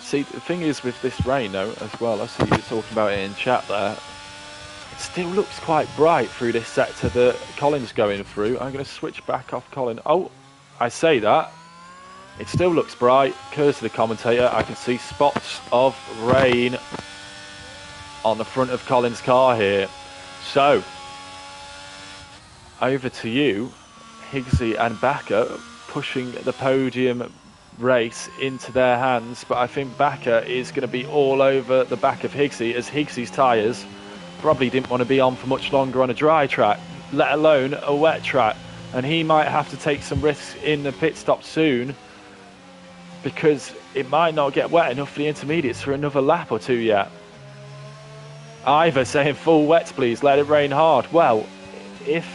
See, the thing is with this rain though as well, I see you talking about it in chat there, it still looks quite bright through this sector that Colin's going through. I'm going to switch back off Colin. Oh, I say that. It still looks bright. Curse to the commentator. I can see spots of rain on the front of Colin's car here. So, over to you. Higgsy and Bakker pushing the podium race into their hands. But I think Bakker is going to be all over the back of Higgsy as Higgsy's tyres probably didn't want to be on for much longer on a dry track, let alone a wet track. And he might have to take some risks in the pit stop soon because it might not get wet enough for the intermediates for another lap or two yet. Ivor saying full wets please, let it rain hard. Well, if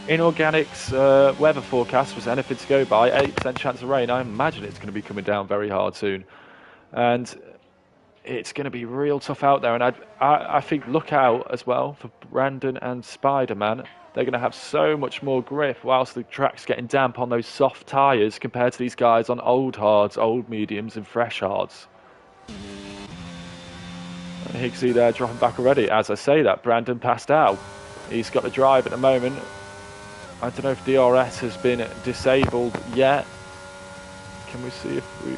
Inorganic's weather forecast was anything to go by, 8% chance of rain, I imagine it's going to be coming down very hard soon. And it's going to be real tough out there. And I think look out as well for Brandon and Spider-Man. They're going to have so much more grip whilst the track's getting damp on those soft tyres compared to these guys on old hards, old mediums and fresh hards. Higgsy there dropping back already. As I say that, Brandon passed out. He's got the drive at the moment. I don't know if DRS has been disabled yet. Can we see if we...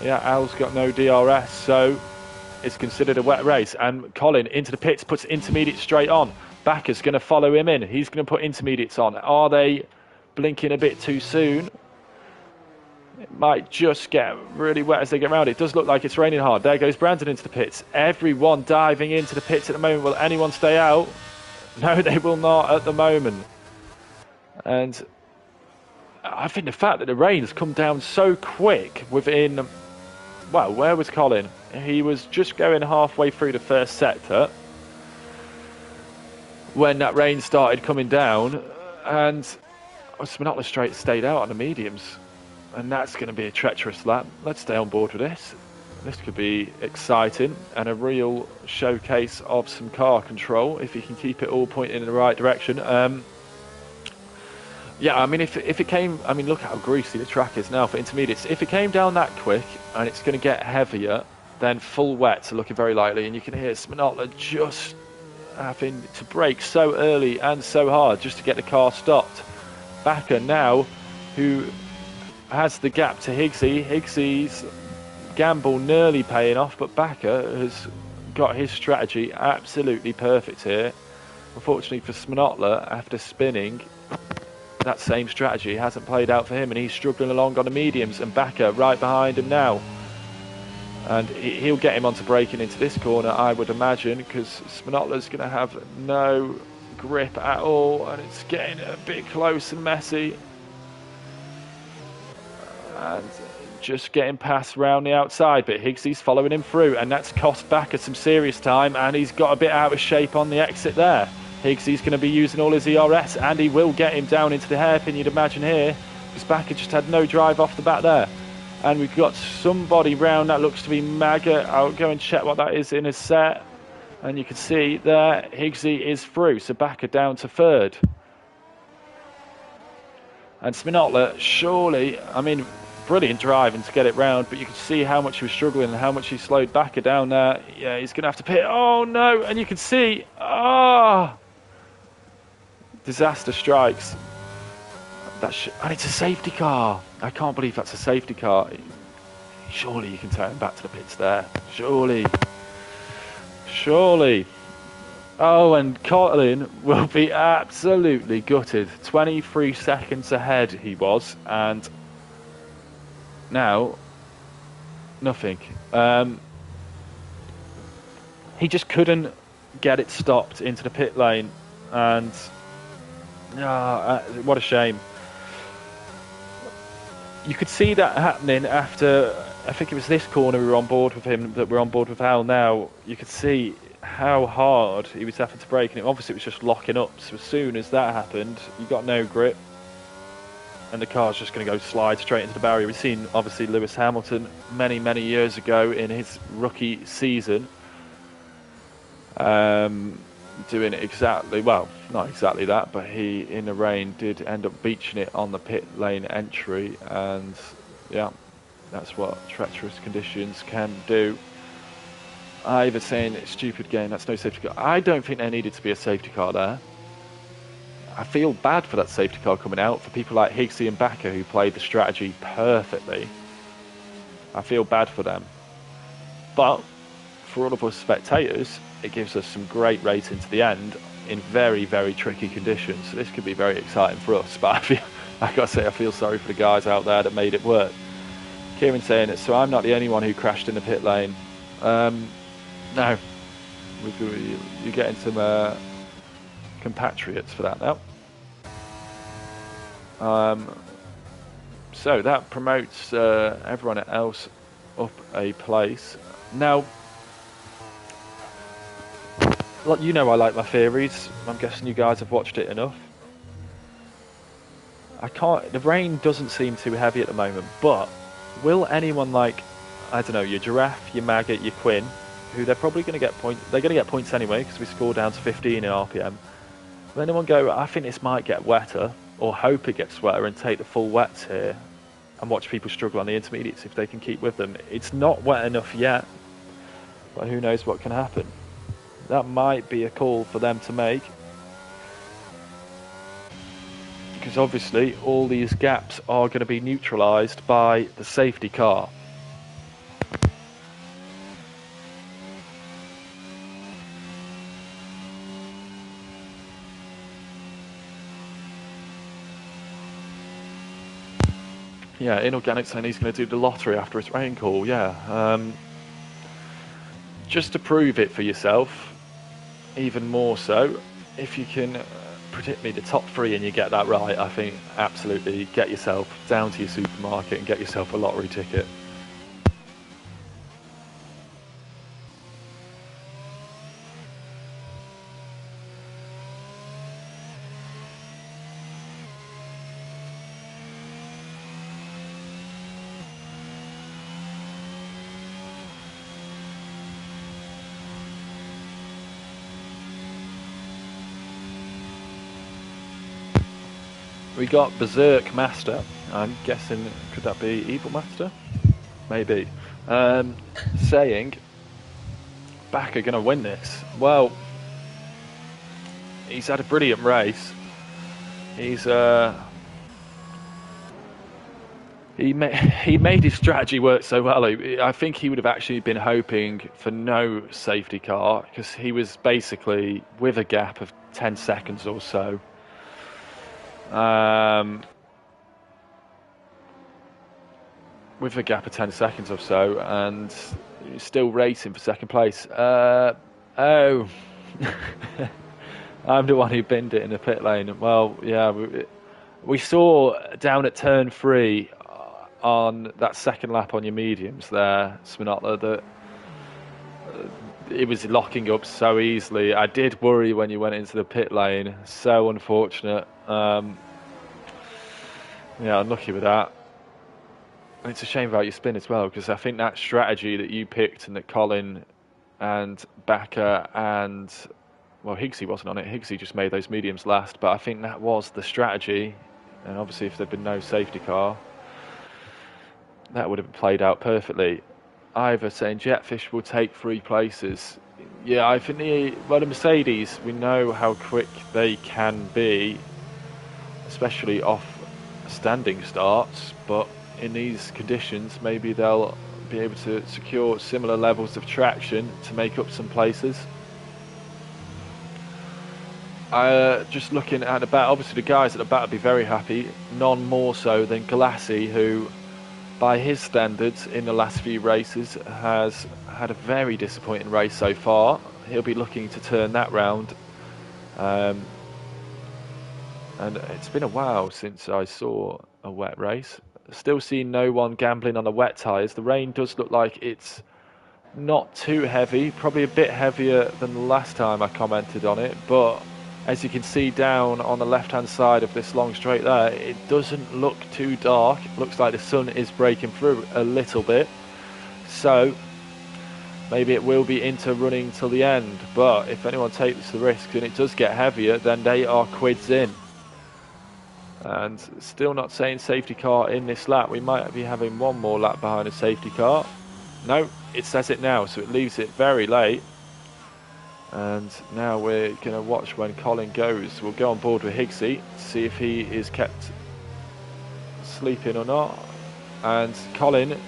Yeah, Al's got no DRS, so it's considered a wet race. And Colin into the pits, puts intermediate straight on. Bakker's going to follow him in. He's going to put intermediates on. Are they blinking a bit too soon? It might just get really wet as they get around. It does look like it's raining hard. There goes Brandon into the pits. Everyone diving into the pits at the moment. Will anyone stay out? No, they will not at the moment. And I think the fact that the rain has come down so quick within... Well, where was Colin? He was just going halfway through the first sector when that rain started coming down, and Sminotla straight stayed out on the mediums, and that's going to be a treacherous lap. Let's stay on board with this. This could be exciting and a real showcase of some car control if you can keep it all pointing in the right direction. Yeah, I mean, if it came... I mean, look how greasy the track is now for intermediates. If it came down that quick and it's going to get heavier, then full wets are looking very likely, and you can hear Sminotla just having to brake so early and so hard just to get the car stopped. Bakker now, who has the gap to Higgsy. Higgsy's gamble nearly paying off, but Bakker has got his strategy absolutely perfect here. Unfortunately for Sminotla, after spinning, that same strategy hasn't played out for him, and he's struggling along on the mediums, and Bakker right behind him now. And he'll get him onto braking into this corner, I would imagine, because Sminotla's going to have no grip at all, and it's getting a bit close and messy. And just getting past round the outside, but Higgsy's following him through, and that's cost Bakker some serious time, and he's got a bit out of shape on the exit there. Higgsy's going to be using all his ERS, and he will get him down into the hairpin, you'd imagine here, because Bakker just had no drive off the bat there. And we've got somebody round that looks to be Maggot. I'll go and check what that is in his set. And you can see there, Higgsy is through. So Bakker down to third. And Sminotla, surely, I mean, brilliant driving to get it round. But you can see how much he was struggling and how much he slowed Bakker down there. Yeah, he's going to have to pit. Oh, no. And you can see, Disaster strikes. And it's a safety car. I can't believe that's a safety car. Surely you can turn him back to the pits there. Surely. Oh, and Colin will be absolutely gutted. 23 seconds ahead he was, and now nothing. He just couldn't get it stopped into the pit lane, and what a shame. You could see that happening after, I think it was this corner we were on board with him, that we're on board with Al now. You could see how hard he was having to brake, and obviously it was just locking up. So as soon as that happened, you got no grip, and the car's just going to go slide straight into the barrier. We've seen, obviously, Lewis Hamilton many, many years ago in his rookie season doing exactly, well, not exactly that, but he, in the rain, did end up beaching it on the pit lane entry, and yeah, that's what treacherous conditions can do. Either saying it's stupid game, that's no safety car. I don't think there needed to be a safety car there. I feel bad for that safety car coming out, for people like Higsy and Bakker who played the strategy perfectly. I feel bad for them. But for all of us spectators, it gives us some great racing to the end in very, very tricky conditions. So this could be very exciting for us. But I feel, like I gotta say, I feel sorry for the guys out there that made it work. Kieran saying it, so I'm not the only one who crashed in the pit lane. No, you're getting some compatriots for that now. So that promotes everyone else up a place. Now, you know I like my theories. I'm guessing you guys have watched it enough. The rain doesn't seem too heavy at the moment, but will anyone like, I don't know, your Giraffe, your Maggot, your Quinn, who they're probably going to get points, they're going to get points anyway because we score down to 15 in RPM. Will anyone go, I think this might get wetter, or hope it gets wetter and take the full wets here and watch people struggle on the intermediates if they can keep with them? It's not wet enough yet, but who knows what can happen. That might be a call for them to make, because obviously all these gaps are going to be neutralised by the safety car. Yeah, Inorganic saying he's going to do the lottery after his rain call, yeah. Just to prove it for yourself, even more so, if you can predict me the top 3 and you get that right, I think absolutely get yourself down to your supermarket and get yourself a lottery ticket. We got Berserk Master. I'm guessing, could that be Evil Master? Maybe. Saying, Bakker going to win this. Well, he's had a brilliant race. He made his strategy work so well. I think he would have actually been hoping for no safety car, because he was basically with a gap of 10 seconds or so. With a gap of 10 seconds or so, and still racing for second place. Oh, I'm the one who binned it in the pit lane. Well, yeah, we saw down at turn 3 on that second lap on your mediums there, Sminotler, that it was locking up so easily. I did worry when you went into the pit lane. So unfortunate. Yeah, unlucky with that. And it's a shame about your spin as well, because I think that strategy that you picked and that Colin and Bakker and, well, Higsy wasn't on it. Higsy just made those mediums last, but I think that was the strategy. And obviously if there'd been no safety car, that would have played out perfectly. Ivor saying Jetfish will take 3 places. Yeah, I think the Mercedes, we know how quick they can be, especially off standing starts, but in these conditions maybe they'll be able to secure similar levels of traction to make up some places. Just looking at the back, obviously the guys at the back will be very happy, none more so than Galassi, who by his standards in the last few races has had a very disappointing race so far. He'll be looking to turn that round, and it's been a while since I saw a wet race. Still seeing no one gambling on the wet tyres. The rain does look like it's not too heavy, probably a bit heavier than the last time I commented on it, but as you can see down on the left hand side of this long straight there, it doesn't look too dark. It looks like the sun is breaking through a little bit, so maybe it will be into running till the end. But if anyone takes the risk and it does get heavier, then they are quids in. And still not saying safety car in this lap. We might be having one more lap behind a safety car. No, it says it now, so it leaves it very late. And now we're going to watch when Colin goes. We'll go on board with Higgsy, see if he is kept sleeping or not. And Colin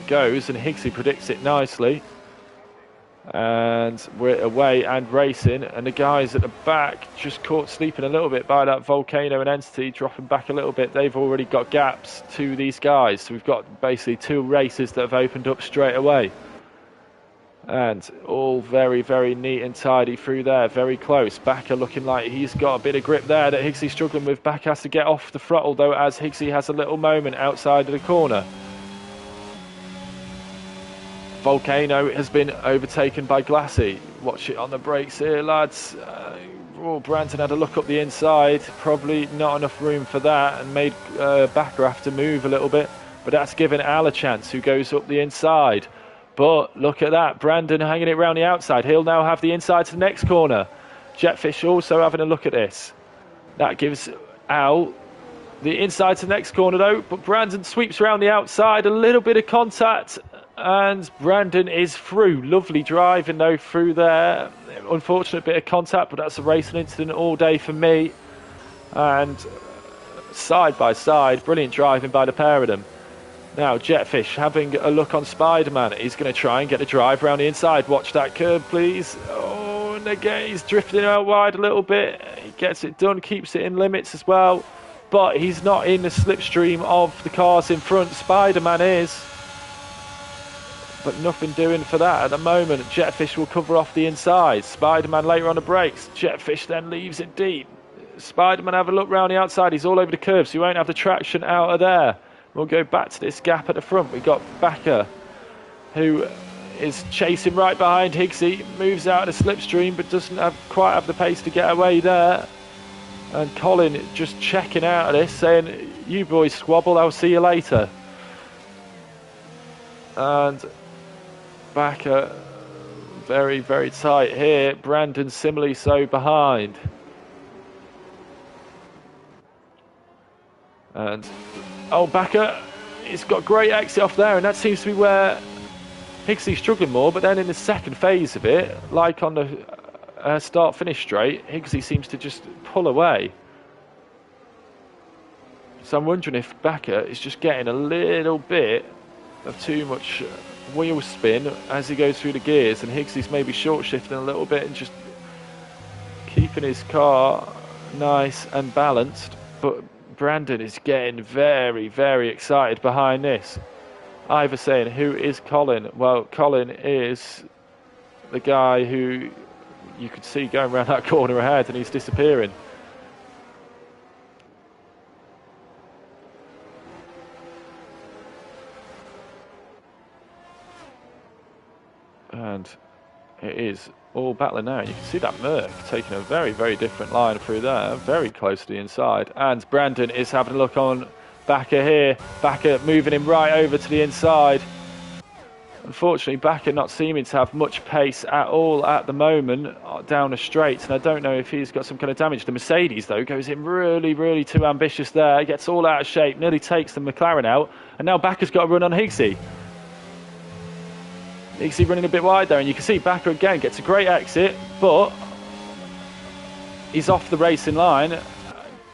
goes, and Higgsy predicts it nicely. And we're away and racing, and the guys at the back just caught sleeping a little bit by that Volcano and Entity dropping back a little bit. They've already got gaps to these guys, so we've got basically 2 races that have opened up straight away. And all very, very neat and tidy through there, very close. Backer looking like he's got a bit of grip there that Higgsy's struggling with. Backer has to get off the throttle though, as Higgsy has a little moment outside of the corner. Volcano has been overtaken by Glassy. Watch it on the brakes here, lads. Branton had a look up the inside. Probably not enough room for that, and made Backer have to move a little bit. But that's given Al a chance, who goes up the inside. But look at that, Brandon hanging it around the outside. He'll now have the inside to the next corner. Jetfish also having a look at this. That gives Al the inside to the next corner though. But Brandon sweeps around the outside. A little bit of contact. And Brandon is through. Lovely driving though through there. Unfortunate bit of contact, but that's a racing incident all day for me. And side by side, brilliant driving by the pair of them. Now Jetfish having a look on Spider-Man. He's going to try and get a drive around the inside. Watch that curb, please. Oh, and again he's drifting out wide a little bit. He gets it done, keeps it in limits as well. But he's not in the slipstream of the cars in front. Spider-Man is. But nothing doing for that at the moment. Jetfish will cover off the inside. Spider-Man later on the brakes. Jetfish then leaves it deep. Spider-Man have a look round the outside. He's all over the curb, so he won't have the traction out of there. We'll go back to this gap at the front. We've got Backer, who is chasing right behind Higgsy. Moves out of the slipstream, but doesn't quite have the pace to get away there. And Colin just checking out of this, saying, "You boys squabble, I'll see you later." And Backer very, very tight here. Brandon similarly so behind. And Backer, he's got great exit off there, and that seems to be where Higgsy's struggling more. But then in the second phase of it, like on the start-finish straight, Higgsy seems to just pull away. So I'm wondering if Backer is just getting a little bit of too much wheel spin as he goes through the gears, and Higgsy's maybe short shifting a little bit and just keeping his car nice and balanced. But Brandon is getting very, very excited behind this. Ivor saying, who is Colin? Well, Colin is the guy who you could see going around that corner ahead, and he's disappearing. And it is all battling now. You can see that Merc taking a very, very different line through there, very close to the inside. And Brandon is having a look on Backer here. Backer moving him right over to the inside. Unfortunately, Backer not seeming to have much pace at all at the moment down the straight, and I don't know if he's got some kind of damage. The Mercedes, though, goes in really, really too ambitious there. Gets all out of shape, nearly takes the McLaren out, and now Backer's got to run on Higgsy. Higsy running a bit wide there, and you can see Backer again gets a great exit, but he's off the racing line,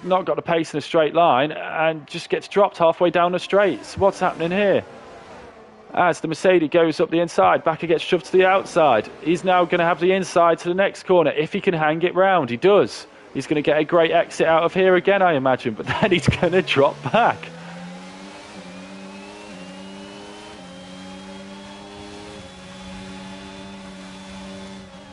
not got the pace in a straight line, and just gets dropped halfway down the straights. What's happening here? As the Mercedes goes up the inside, Backer gets shoved to the outside. He's now going to have the inside to the next corner if he can hang it round. He does. He's going to get a great exit out of here again, I imagine, but then he's going to drop back.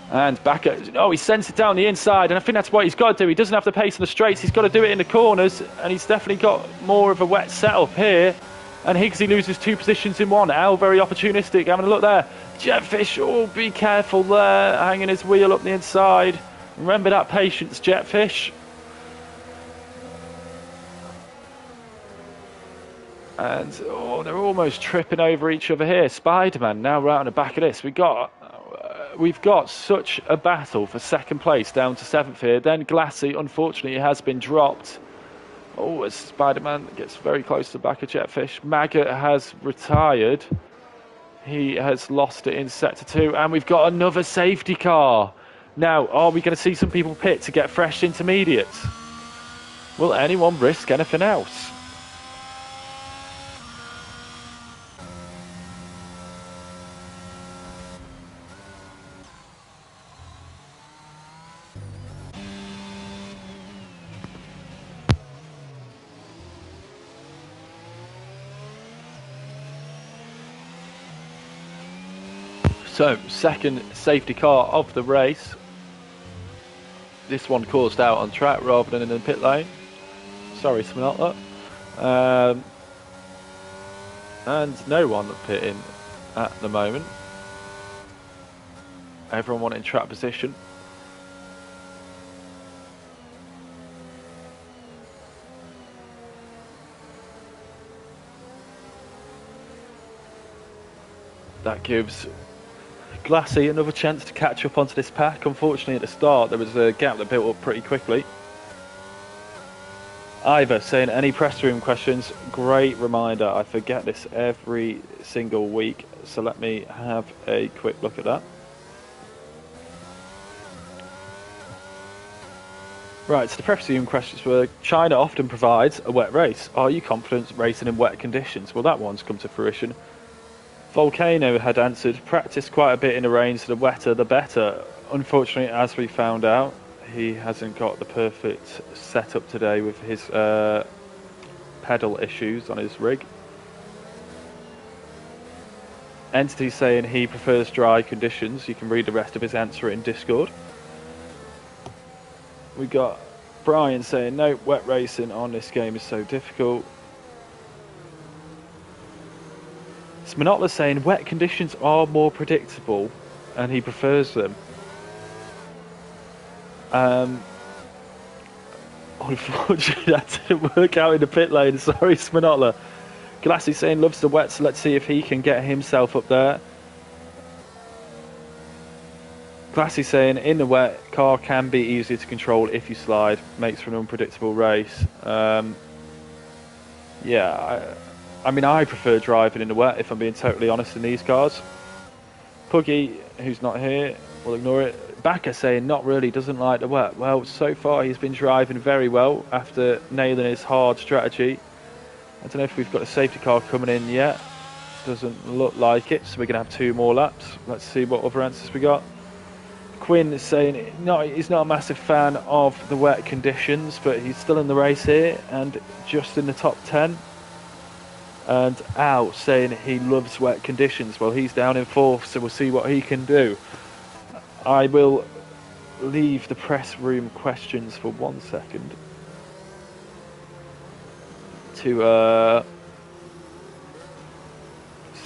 And Backer, oh, he sends it down the inside, and I think that's what he's got to do. He doesn't have the pace in the straights, he's got to do it in the corners, and he's definitely got more of a wet setup here. And Higsy loses 2 positions in one. Al very opportunistic, having a look there. Jetfish, oh, be careful there, hanging his wheel up the inside. Remember that patience, Jetfish. And, oh, they're almost tripping over each other here. Spider-Man now right on the back of this. We've got such a battle for second place down to 7th here. Then Glassy, unfortunately, has been dropped. Oh, as Spider-Man gets very close to the back of Jetfish. Maggot has retired. He has lost it in sector 2. And we've got another safety car. Now, are we going to see some people pit to get fresh intermediates? Will anyone risk anything else? So, second safety car of the race. This one caused out on track rather than in the pit lane. Sorry, Sminotler. And no one pitting at the moment. Everyone wanting track position. That gives Glassy another chance to catch up onto this pack. Unfortunately at the start there was a gap that built up pretty quickly. Ivor saying, any press room questions? Great reminder, I forget this every single week, so let me have a quick look at that. Right, so the press room questions were, China often provides a wet race. Are you confident racing in wet conditions? Well, that one's come to fruition. Volcano had answered, practice quite a bit in the rain, so the wetter the better. Unfortunately, as we found out, he hasn't got the perfect setup today with his pedal issues on his rig. Entity saying he prefers dry conditions. You can read the rest of his answer in Discord. We got Brian saying, no, wet racing on this game is so difficult. Sminotler saying wet conditions are more predictable and he prefers them. Unfortunately that didn't work out in the pit lane, sorry Sminotler. Glassy saying loves the wet, so let's see if he can get himself up there. Glassy saying in the wet, car can be easier to control if you slide, makes for an unpredictable race. Yeah, I mean, I prefer driving in the wet, if I'm being totally honest, in these cars. Puggy, who's not here, we'll ignore it. Backer saying not really, doesn't like the wet. Well, so far he's been driving very well after nailing his hard strategy. I don't know if we've got a safety car coming in yet. Doesn't look like it, so we're going to have 2 more laps. Let's see what other answers we got. Quinn is saying he's not a massive fan of the wet conditions, but he's still in the race here and just in the top 10. And Al saying he loves wet conditions. Well, he's down in 4th, so we'll see what he can do. I will leave the press room questions for 1 second to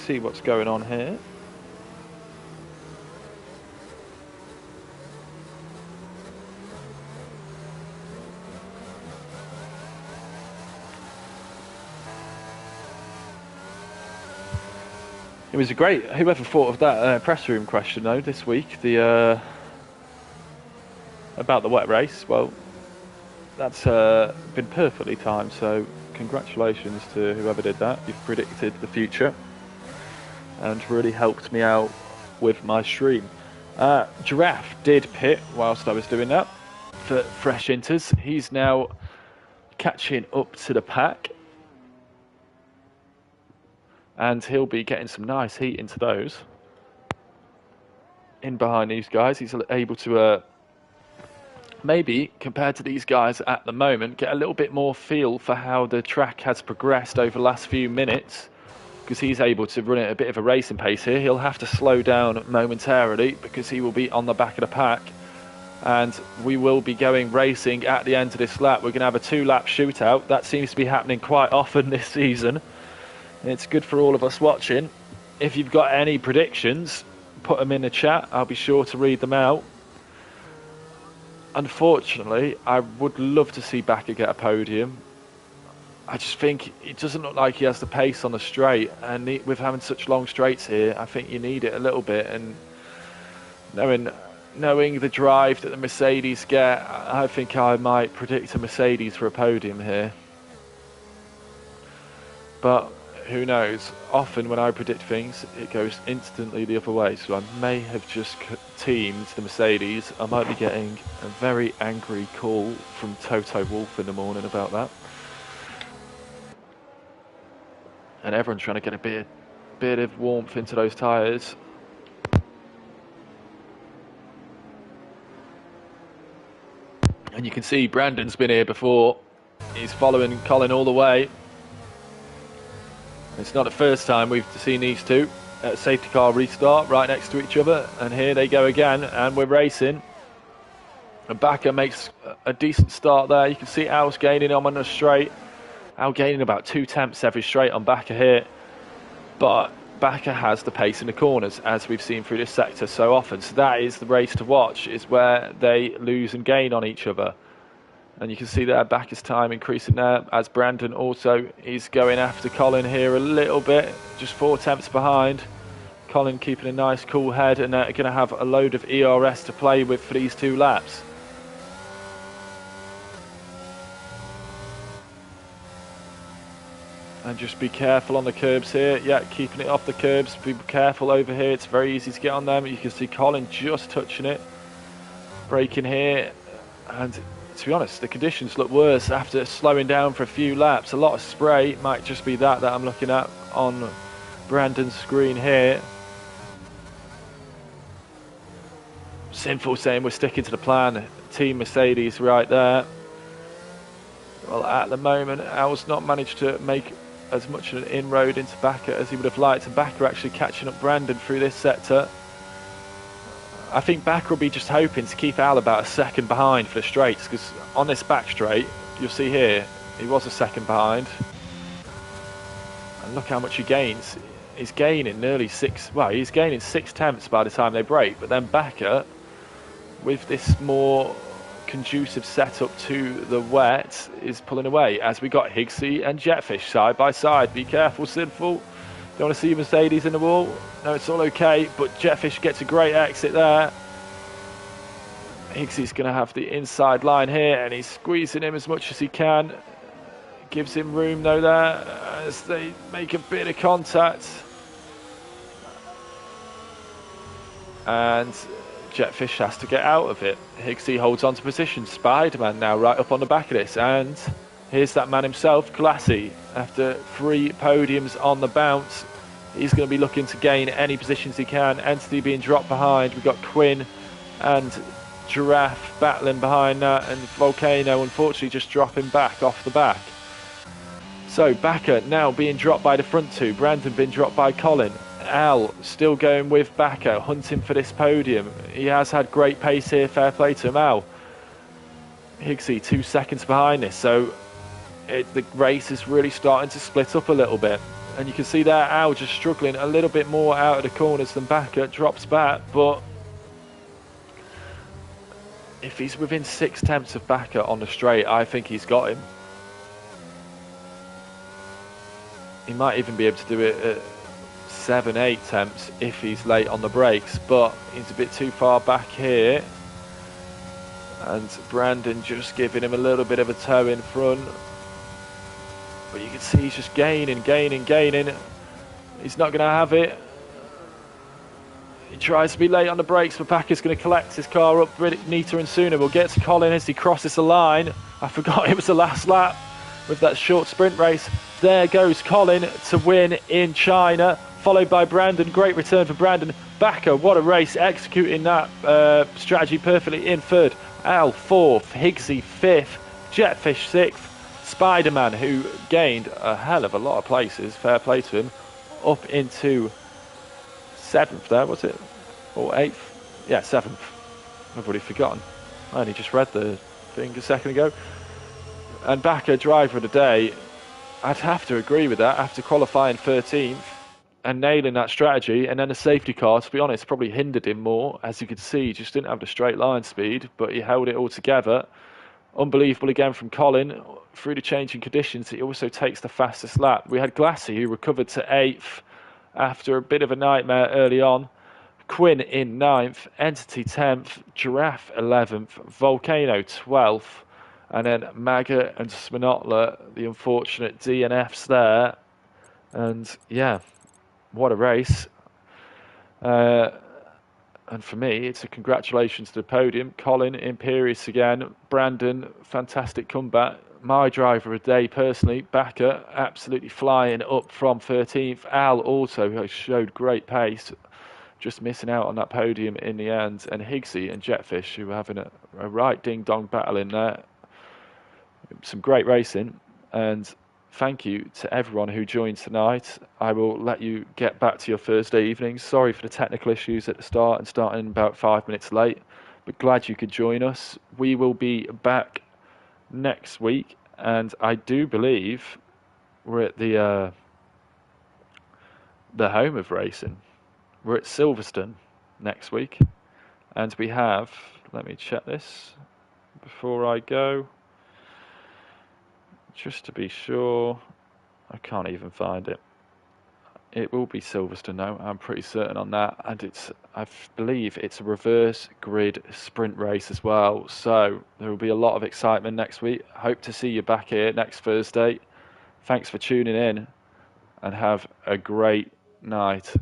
see what's going on here. It was a great, whoever thought of that press room question though this week, the about the wet race. Well, that's been perfectly timed, so congratulations to whoever did that. You've predicted the future and really helped me out with my stream. Giraffe did pit whilst I was doing that for fresh inters. He's now catching up to the pack, and he'll be getting some nice heat into those. In behind these guys, he's able to maybe, compared to these guys at the moment, get a little bit more feel for how the track has progressed over the last few minutes, because he's able to run at a bit of a racing pace here. He'll have to slow down momentarily because he will be on the back of the pack, and we will be going racing at the end of this lap. We're going to have a 2-lap shootout. That seems to be happening quite often this season. It's good for all of us watching. If you've got any predictions, put them in the chat. I'll be sure to read them out. Unfortunately, I would love to see Bakker get a podium. I just think it doesn't look like he has the pace on the straight, and with having such long straights here, I think you need it a little bit. And knowing the drive that the Mercedes get, I think I might predict a Mercedes for a podium here. But who knows? Often when I predict things, it goes instantly the other way. So I may have just teamed the Mercedes. I might be getting a very angry call from Toto Wolff in the morning about that. And everyone's trying to get a bit of warmth into those tyres. And you can see Brandon's been here before. He's following Colin all the way. It's not the first time we've seen these two at a safety car restart right next to each other, and here they go again, and we're racing. And Bakker makes a decent start there. You can see Al's gaining on the straight. Al gaining about 2 tenths every straight on Bakker here, but Bakker has the pace in the corners, as we've seen through this sector so often. So that is the race to watch, is where they lose and gain on each other. And you can see there Bakker's time increasing there, as Brandon also is going after Colin here a little bit, just 4 tenths behind. Colin keeping a nice cool head, and they're going to have a load of ERS to play with for these 2 laps. And just be careful on the curbs here. Yeah, keeping it off the curbs. Be careful over here. It's very easy to get on them. You can see Colin just touching it. Braking here. And to be honest, the conditions look worse after slowing down for a few laps. A lot of spray. Might just be that I'm looking at on Brandon's screen here. Sinful saying we're sticking to the plan. Team Mercedes right there. Well, at the moment, Al's not managed to make as much of an inroad into Bakker as he would have liked, and Bakker actually catching up Brandon through this sector. I think Bakker will be just hoping to keep Al about a second behind for the straights, because on this back straight, you'll see here, he was a second behind. And look how much he gains. He's gaining nearly 6 tenths by the time they break, but then Bakker, with this more conducive setup to the wet, is pulling away, as we got Higgsy and Jetfish side by side. Be careful, Sinful. Don't want to see Mercedes in the wall. No, it's all okay, but Jetfish gets a great exit there. Higgsy's going to have the inside line here, and he's squeezing him as much as he can. Gives him room though there as they make a bit of contact. And Jetfish has to get out of it. Higgsy holds on to position. Spider-Man now right up on the back of this, and here's that man himself, Classy. After 3 podiums on the bounce, he's going to be looking to gain any positions he can. Entity being dropped behind. We've got Quinn and Giraffe battling behind that, and Volcano unfortunately just dropping back off the back. So Bakker now being dropped by the front 2. Brandon being dropped by Colin. Al still going with Bakker, hunting for this podium. He has had great pace here, fair play to him. Al. Higgsy 2 seconds behind this, so the race is really starting to split up a little bit. And you can see there Al just struggling a little bit more out of the corners than Bakker, drops back, but if he's within 6 tenths of Bakker on the straight, I think he's got him. He might even be able to do it at 7-8 tenths if he's late on the brakes, but he's a bit too far back here, and Brandon just giving him a little bit of a toe in front. But you can see he's just gaining. He's not going to have it. He tries to be late on the brakes, but Backer's going to collect his car up neater and sooner. We'll get to Colin as he crosses the line. I forgot it was the last lap with that short sprint race. There goes Colin to win in China, followed by Brandon. Great return for Brandon. Backer, what a race, executing that strategy perfectly in third. Al fourth, Higgsy fifth, Jetfish sixth, Spider-Man, who gained a hell of a lot of places, fair play to him, up into seventh there, was it? Or eighth? Yeah, seventh. I've already forgotten. I only just read the thing a second ago. And Backer, driver of the day, I'd have to agree with that after qualifying 13th and nailing that strategy. And then the safety car, to be honest, probably hindered him more. As you could see, he just didn't have the straight line speed, but he held it all together. Unbelievable again from Colin. Through the changing conditions, he also takes the fastest lap. We had Glassy, who recovered to 8th after a bit of a nightmare early on. Quinn in 9th, Entity 10th, Giraffe 11th, Volcano 12th, and then Maggot and Sminotler, the unfortunate DNFs there. And yeah, what a race. And for me, it's a congratulations to the podium. Colin, imperious again. Brandon, fantastic comeback. My driver of the day, personally, Backer, absolutely flying up from 13th. Al also showed great pace, just missing out on that podium in the end. And Higgsy and Jetfish, who were having a right ding-dong battle in there. Some great racing. And thank you to everyone who joined tonight. I will let you get back to your Thursday evenings. Sorry for the technical issues at the start and starting about 5 minutes late, but glad you could join us. We will be back next week, and I do believe we're at the home of racing. We're at Silverstone next week, and we have, let me check this before I go, just to be sure. I can't even find it. It will be Silverstone now, I'm pretty certain on that, and I believe it's a reverse grid sprint race as well, so there will be a lot of excitement next week. Hope to see you back here next Thursday. Thanks for tuning in, and have a great night.